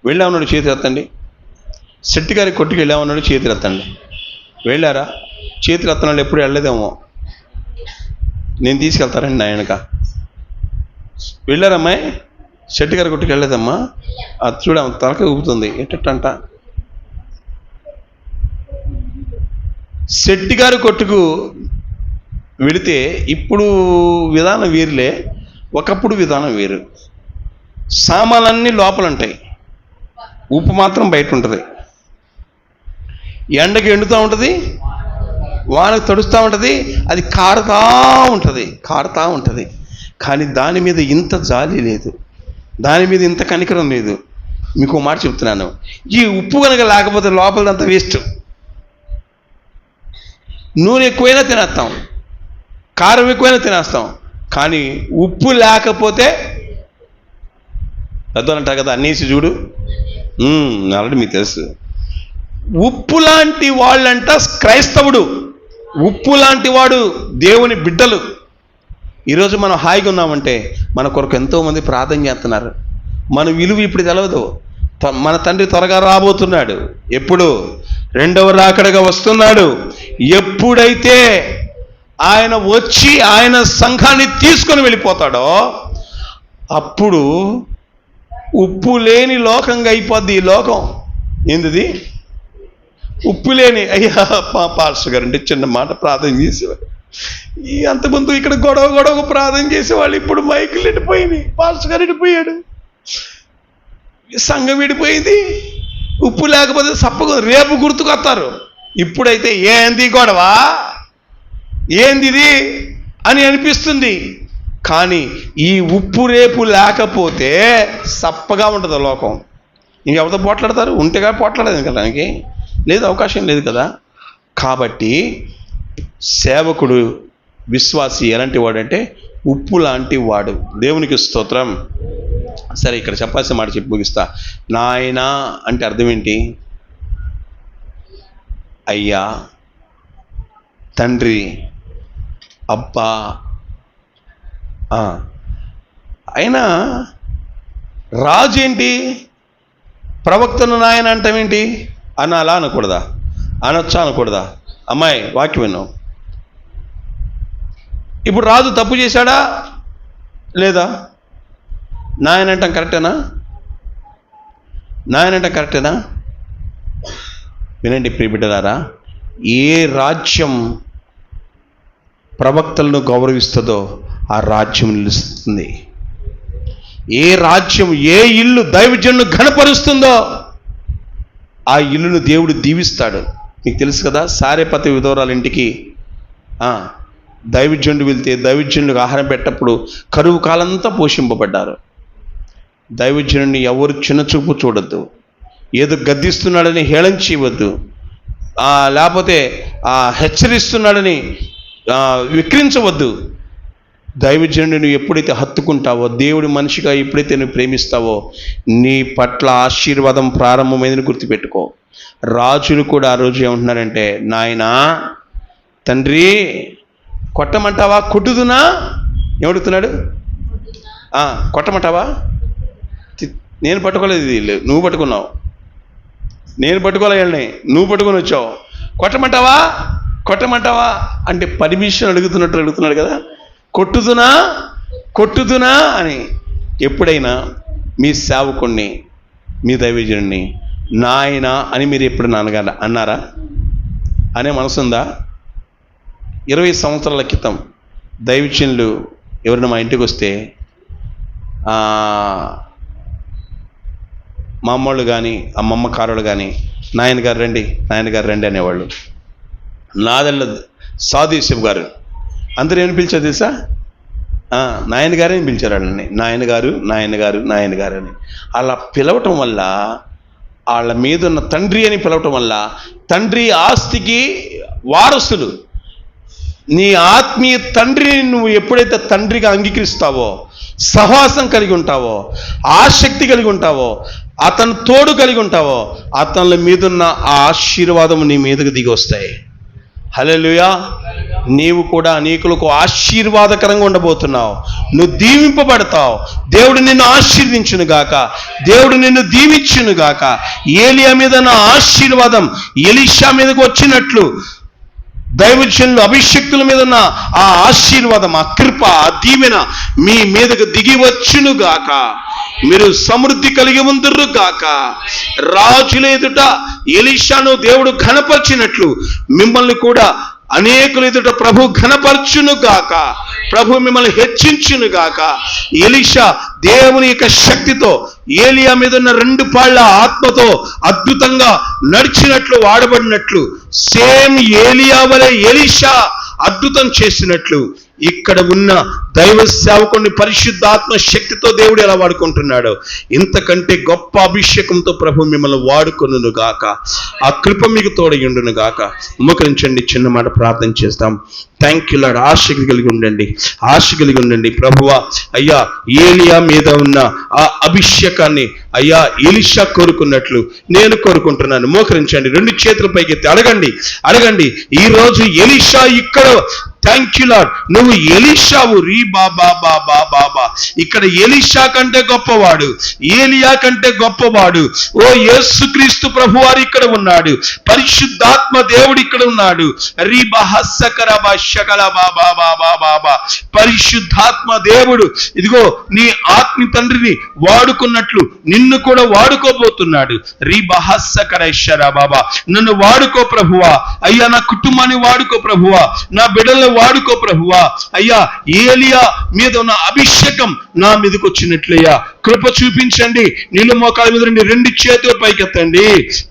వెళ్ళామన్నాడు చేతి ఎత్తండి. శెట్టి గారి కొట్టుకు వెళ్ళామన్నాడు చేతులు ఎత్తండి. వెళ్ళారా? చేతులు ఎత్తనాడు ఎప్పుడు వెళ్ళలేదేమో. నేను తీసుకెళ్తారండి ఆయనక. వెళ్ళారమ్మాయి? శెట్టి గారి కొట్టుకు వెళ్ళలేదమ్మా. అది చూడ తలక ఊపుతుంది ఎట్టంట. శెట్టి గారి కొట్టుకు వెళితే ఇప్పుడు విధానం వేరులే, ఒకప్పుడు విధానం వేరు. సామాన్లన్నీ లోపల ఉంటాయి, ఉప్పు మాత్రం బయట ఉంటుంది. ఎండకి ఎండుతూ ఉంటుంది, వానకు తడుస్తూ ఉంటుంది, అది కారుతూ ఉంటుంది. కానీ దాని మీద ఇంత జాలి లేదు, దాని మీద ఇంత కనికరం లేదు. మీకు మాట చెప్తున్నాను, ఈ ఉప్పు కనుక లేకపోతే లోపలంతా వేస్ట్. నూనె ఎక్కువైనా తినేస్తాం, కారం ఎక్కువైనా తినేస్తాం, కానీ ఉప్పు లేకపోతే పెద్దలంటారు కదా, అన్నేసి చూడు. ఆల్రెడీ మీకు తెలుసు. ఉప్పు లాంటి వాళ్ళంట క్రైస్తవుడు, ఉప్పు లాంటి వాడు దేవుని బిడ్డలు. ఈరోజు మనం హాయిగా ఉన్నామంటే మన కొరకు ఎంతోమంది ప్రార్థన చేస్తున్నారు. మన విలువ ఇప్పుడు తెలవదు. మన తండ్రి త్వరగా రాబోతున్నాడు. ఎప్పుడు? రెండవ రాకడగా వస్తున్నాడు. ఎప్పుడైతే ఆయన వచ్చి ఆయన సంఘాన్ని తీసుకొని వెళ్ళిపోతాడో అప్పుడు ఉప్పు లేని లోకంగా అయిపోద్ది ఈ లోకం. ఏంటిది? ఉప్పు లేని. అయ్యా పాస్టర్ గారు అంటే చిన్న మాట ప్రార్థన చేసేవారు. అంతకుముందు ఇక్కడ గొడవ ప్రార్థన చేసేవాళ్ళు. ఇప్పుడు మైకులు విడిపోయినాయి, పాస్టర్ గారు విడిపోయాడు, సంఘం విడిపోయింది. ఉప్పు లేకపోతే సప్పగా రేపు గుర్తుకొస్తారు. ఇప్పుడైతే ఏంది గొడవ, ఏందిది అని అనిపిస్తుంది. కానీ ఈ ఉప్పు రేపు లేకపోతే సప్పగా ఉంటుంది లోకం. ఇంకెవరితో పోట్లాడతారు? ఉంటేగా పోట్లాడదు కదా, దానికి లేదు, అవకాశం లేదు కదా. కాబట్టి సేవకుడు, విశ్వాసి ఎలాంటి వాడంటే ఉప్పు లాంటి వాడు. దేవునికి స్తోత్రం. సరే, ఇక్కడ చెప్పాల్సిన మాట చెప్పి ముగిస్తా. నాయనా అంటే అర్థం ఏంటి? అయ్యా, తండ్రి, అబ్బా. అయినా రాజు ఏంటి? ప్రవక్తను నాయన అంటామేంటి? అనాలా అనకూడదా? అనొచ్చా అనకూడదా? అమ్మాయి వాక్యం విన్నావు. ఇప్పుడు రాజు తప్పు చేశాడా లేదా? నాయన అంటాం కరెక్టేనా? నాయన అంటాం కరెక్టేనా? వినండి ప్రియ బిడ్డలారా, ఏ రాజ్యం ప్రవక్తలను గౌరవిస్తుందో ఆ రాజ్యం నిలుస్తుంది. ఏ రాజ్యం, ఏ ఇల్లు దైవజనులను ఘనపరుస్తుందో ఆ ఇల్లును దేవుడు దీవిస్తాడు. మీకు తెలుసు కదా, సారేపతి విధవరాల ఇంటికి దైవజనుడు వెళ్తే దైవజనుడికి ఆహారం పెట్టప్పుడు కరువు కాలంతా పోషింపబడ్డారు. దైవజనుడిని ఎవరు చిన్నచూపు చూడొద్దు, ఏదో గద్దిస్తున్నాడని హేళన చేయవద్దు, లేకపోతే హెచ్చరిస్తున్నాడని విక్రించవద్దు. దైవజనుడిని నువ్వు ఎప్పుడైతే హత్తుకుంటావో, దేవుడి మనిషిగా ఎప్పుడైతే నువ్వు ప్రేమిస్తావో, నీ పట్ల ఆశీర్వాదం ప్రారంభమైందని గుర్తుపెట్టుకో. రాజులు కూడా ఆ రోజు ఏమంటున్నారంటే, నాయనా తండ్రి కొట్టమంటావా, కొట్టుదునా? ఏమడుగుతున్నాడు? కొట్టమంటావా? నేను పట్టుకోలేదు, వీళ్ళు నువ్వు పట్టుకున్నావు. నేను పట్టుకోలేని నువ్వు పట్టుకొని వచ్చావు. కొట్టమంటావా కొట్టమంటావా అంటే పర్మిషన్ అడుగుతున్నాడు కదా. కొట్టుదునా అని. ఎప్పుడైనా మీ సేవకుణ్ణి, మీ దైవజనుడిని నాయన అని మీరు ఎప్పుడు నాన్నగారు అన్నారా? అనే మనసుందా? 20 సంవత్సరాల క్రితం దైవజనులు ఎవరైనా మా ఇంటికి వస్తే మా అమ్మోళ్ళు కానీ అమ్మమ్మ కారోళ్ళు కానీ నాయనగారు రండి అనేవాళ్ళు. నాదెళ్ళ సాధుశివ్ గారు అందరూ ఏమని పిలిచారు తెలుసా? నాయనగారే అని పిలిచారు వాళ్ళని. నాయనగారు అని అలా పిలవటం వల్ల, వాళ్ళ మీద ఉన్న తండ్రి అని పిలవటం వల్ల, తండ్రి ఆస్తికి వారసులు. నీ ఆత్మీయ తండ్రిని నువ్వు ఎప్పుడైతే తండ్రిగా అంగీకరిస్తావో, సహవాసం కలిగి ఉంటావో, ఆసక్తి కలిగి ఉంటావో, అతను తోడు కలిగి ఉంటావో, అతని మీదున్న ఆ ఆశీర్వాదం నీ మీదకు దిగి వస్తాయి. హల్లెలూయా. నీవు కూడా అనేకులకు ఆశీర్వాదకరంగా ఉండబోతున్నావు. నువ్వు దీవింపబడతావు. దేవుడు నిన్ను ఆశీర్వించును గాక, దేవుడు నిన్ను దీవించును గాక. ఏలియా మీద నా ఆశీర్వాదం ఎలీషా మీదకు వచ్చినట్లు, దైవజనులు అభిషక్తుల మీద ఉన్న ఆ ఆశీర్వాదం, ఆ కృప, ఆ దీవెన మీ మీదకు దిగి వచ్చును గాక. మీరు సమృద్ధి కలిగి ఉందురు గాక. రాజుల ఎదుట ఎలీషాను దేవుడు ఘనపరిచినట్లు మిమ్మల్ని కూడా అనేకుల ఎదుట ప్రభు ఘనపరచును గాక. ప్రభు మిమ్మల్ని హెచ్చించును గాక. ఎలీషా దేవుని యొక్క శక్తితో, ఏలియా మీద ఉన్న 2 పాళ్ళ ఆత్మతో అద్భుతంగా నడిచినట్లు, వాడబడినట్లు, సేమ్ ఏలియా వలె ఎలీషా అద్భుతం చేసినట్లు ఇక్కడ ఉన్న దైవ సేవకుని పరిశుద్ధాత్మ శక్తితో దేవుడు ఎలా వాడుకుంటున్నాడో, ఇంతకంటే గొప్ప అభిషేకంతో ప్రభు మిమ్మల్ని వాడుకొనును గాక. ఆ కృప మీకు తోడయుండును గాక. మోకరించండి, చిన్న మాట ప్రార్థన చేస్తాం. Thank you lord. ఆశ కలిగి ఉండండి ప్రభువా. అయ్యా, ఏలియా మీద ఉన్న ఆ అభిషేకాన్ని అయ్యా ఎలీషా కోరుకున్నట్లు నేను కోరుకుంటున్నాను. మోకరించండి, 2 చేతుల పైకి ఎత్తి అడగండి. ఈ రోజు ఎలీషా ఇక్కడ, థ్యాంక్ యూ లార్డ్, నువ్వు ఎలీషావు. రీ బాబా. ఇక్కడ ఎలీషా కంటే గొప్పవాడు, ఏలియా కంటే గొప్పవాడు. ఓ యేసుక్రీస్తు ప్రభువారు ఇక్కడ ఉన్నాడు. పరిశుద్ధాత్మ దేవుడు ఇక్కడ ఉన్నాడు. రీ బహస్సకరబా శకల బాబా. పరిశుద్ధాత్మ దేవుడు ఇదిగో నీ ఆత్మ తండ్రిని వాడుకున్నట్లు నిన్ను కూడా వాడుకోబోతున్నాడు. రీ బహస్సకరేశ్వర బాబా. నన్ను వాడుకో ప్రభువా. అయ్యా, నా కుటుంబాన్ని వాడుకో ప్రభువా. నా బిడ్డలను వాడుకో ప్రభువా. అయ్యా, ఏలియా మీద ఉన్న అభిషేకం నా మీదకి వచ్చినట్లయ్యా కృప చూపించండి. నీళ్ళు మోకాల మీద 2 చేతుల పైకెత్తండి.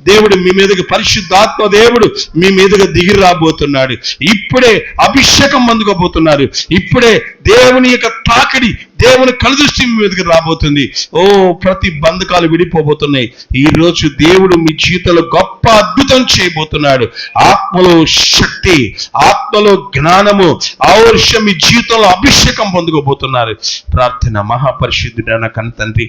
దేవుడు మీ మీదకి, పరిశుద్ధాత్మ దేవుడు మీ మీదకి దిగి రాబోతున్నాడు. ఇప్పుడే అభిషేకం అందుకోబోతున్నారు. ఇప్పుడే దేవుని యొక్క తాకిడి, దేవుని కనుదృష్టి మీ మీదకి రాబోతుంది. ఓ, ప్రతి బంధకాలు విడిపోబోతున్నాయి. ఈ రోజు దేవుడు మీ జీవితంలో గొప్ప అద్భుతం చేయబోతున్నాడు. ఆత్మలో శక్తి, ఆత్మలో జ్ఞానము, ఆవర్షం మీ జీవితంలో అభిషేకం పొందుకోబోతున్నారు. ప్రార్థన. మహాపరిశుద్ధుడైన కన్న తండ్రి,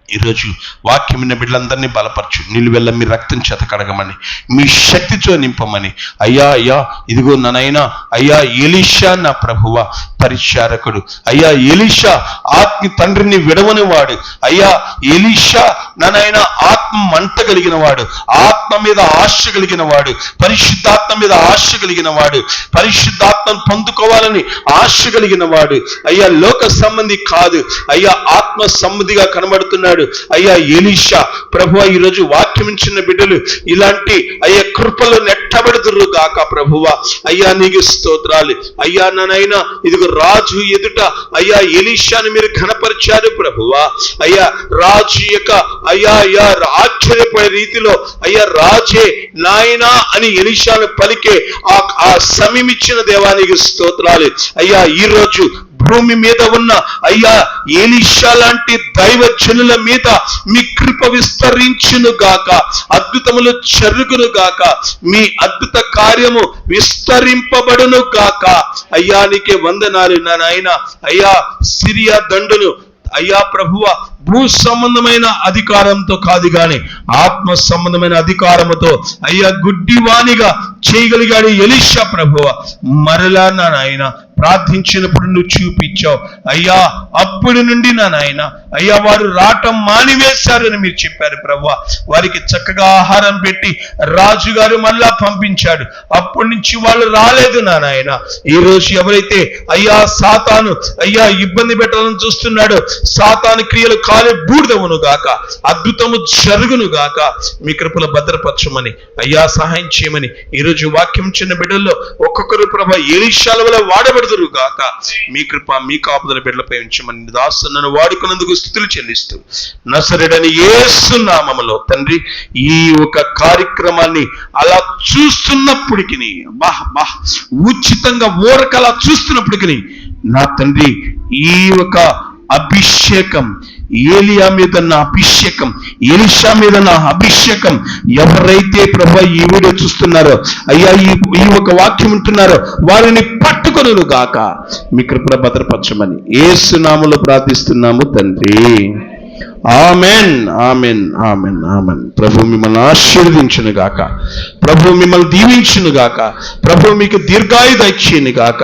ఈరోజు వాక్యం విన్న బిడ్డలందరినీ బలపరచు. నిలువెల్ల మీ రక్తం చేత కడగమని, మీ శక్తితో నింపమని. అయ్యా ఇదిగో నాయనా, అయ్యా ఎలీషా నా ప్రభువ పరిచారకుడు, అయ్యా ఎలీషా ఆత్మ తండ్రిని విడవని వాడు, అయ్యా ఎలీషా నాయనా ఆత్మ మంట కలిగిన వాడు, ఆత్మ మీద ఆశ కలిగిన వాడు, పరిశుద్ధాత్మ మీద ఆశ కలిగిన వాడు, పరిశుద్ధాత్మను పొందుకోవాలని ఆశ కలిగిన వాడు. అయ్యా, లోక సంబంధి కాదు, అయ్యా ఆత్మ సంబంధిగా కనబడుతున్నాడు. అయ్యా ఎలీషా ప్రభువా, ఈరోజు వాక్యం ఇచ్చిన బిడ్డలు ఇలాంటి అయ్యా కృపలో నెట్టబెడుదురు గాక ప్రభువా. అయ్యా నీకు స్తోత్రాలు. అయ్యా నాయనా ఇదిగో రాజు ఎదుట అయ్యా ఎలీషాను మీరు ఘనపరిచారు ప్రభువా. అయ్యా రాజు యొక్క అయ్యా ఆశ్చర్యపడే రీతిలో అయ్యా రాజే నాయనా అని ఎలీషాను పలికే ఆ సమయమిచ్చిన దేవానికి స్తోత్రాలు. అయ్యా ఈరోజు భూమి మీద ఉన్న అయ్యా ఎలీషా లాంటి దైవజనుల మీద మీ కృప విస్తరించును గాక, అద్భుతములు జరుగును గాక, మీ అద్భుత కార్యము విస్తరింపబడును గాక. అయ్యా నీకే వందనాలు నా నాయన. అయ్యా సిరియా దండును అయ్యా ప్రభువ భూ సంబంధమైన అధికారంతో కాదు గాని ఆత్మ సంబంధమైన అధికారముతో అయ్యా గుడ్డివానిగా చేయగలిగాడు ఎలీషా ప్రభువ. మరలా నా నాయన ప్రార్థించినప్పుడు నువ్వు చూపించావు అయ్యా. అప్పటి నుండి నా నాయన అయ్యా వారు రావటం మానివేశారని మీరు చెప్పారు ప్రభువ. వారికి చక్కగా ఆహారం పెట్టి రాజుగారు మళ్ళా పంపించాడు. అప్పటి నుంచి వాళ్ళు రాలేదు నా నాయన. ఈ రోజు ఎవరైతే అయ్యా సాతాను అయ్యా ఇబ్బంది పెట్టాలని చూస్తున్నాడో సాతాను క్రియలు కాలే బూడిదవును గాక, అద్భుతము జరుగును గాక. మీ కృపలో భద్రపరచమని అయ్యా సహాయం చేయమని ఈరోజు వాక్యం చిన్న బిడ్డల్లో ఒక్కొక్కరు ప్రభ ఎలీషాల వల్ల వాడబడుదురు గాక. మీ కృప మీ కాపుదల బిడ్డలపై ఉంచమని దాసు నన్ను వాడుకున్నందుకు స్తుతులు చెల్లిస్తూ నజరేయుడైన యేసు నామములో తండ్రి ఈ ఒక కార్యక్రమాన్ని అలా చూస్తున్నప్పటికీ ఉచితంగా ఊరకలా చూస్తున్నప్పటికీ నా తండ్రి ఈ ఒక అభిషేకం ఏలియా మీద నా అభిషేకం, ఎలీషా మీద నా అభిషేకం ఎవరైతే ప్రభు ఈ వీడియో చూస్తున్నారో అయ్యా ఈ ఒక వాక్యం ఉంటున్నారో వారిని పట్టుకొను గాక. మీ కృపలో భద్రపరచమని యేసు నామములో ప్రార్థిస్తున్నాము తండ్రి. Amen amen amen amen. ప్రభు మిమ్మల్ని ఆశీర్వదించును గాక, ప్రభు మిమ్మల్ని దీవించును గాక, ప్రభు మీకు దీర్ఘాయుధ ఇచ్చును గాక.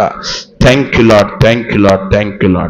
Thank you lord, thank you lord, thank you lord.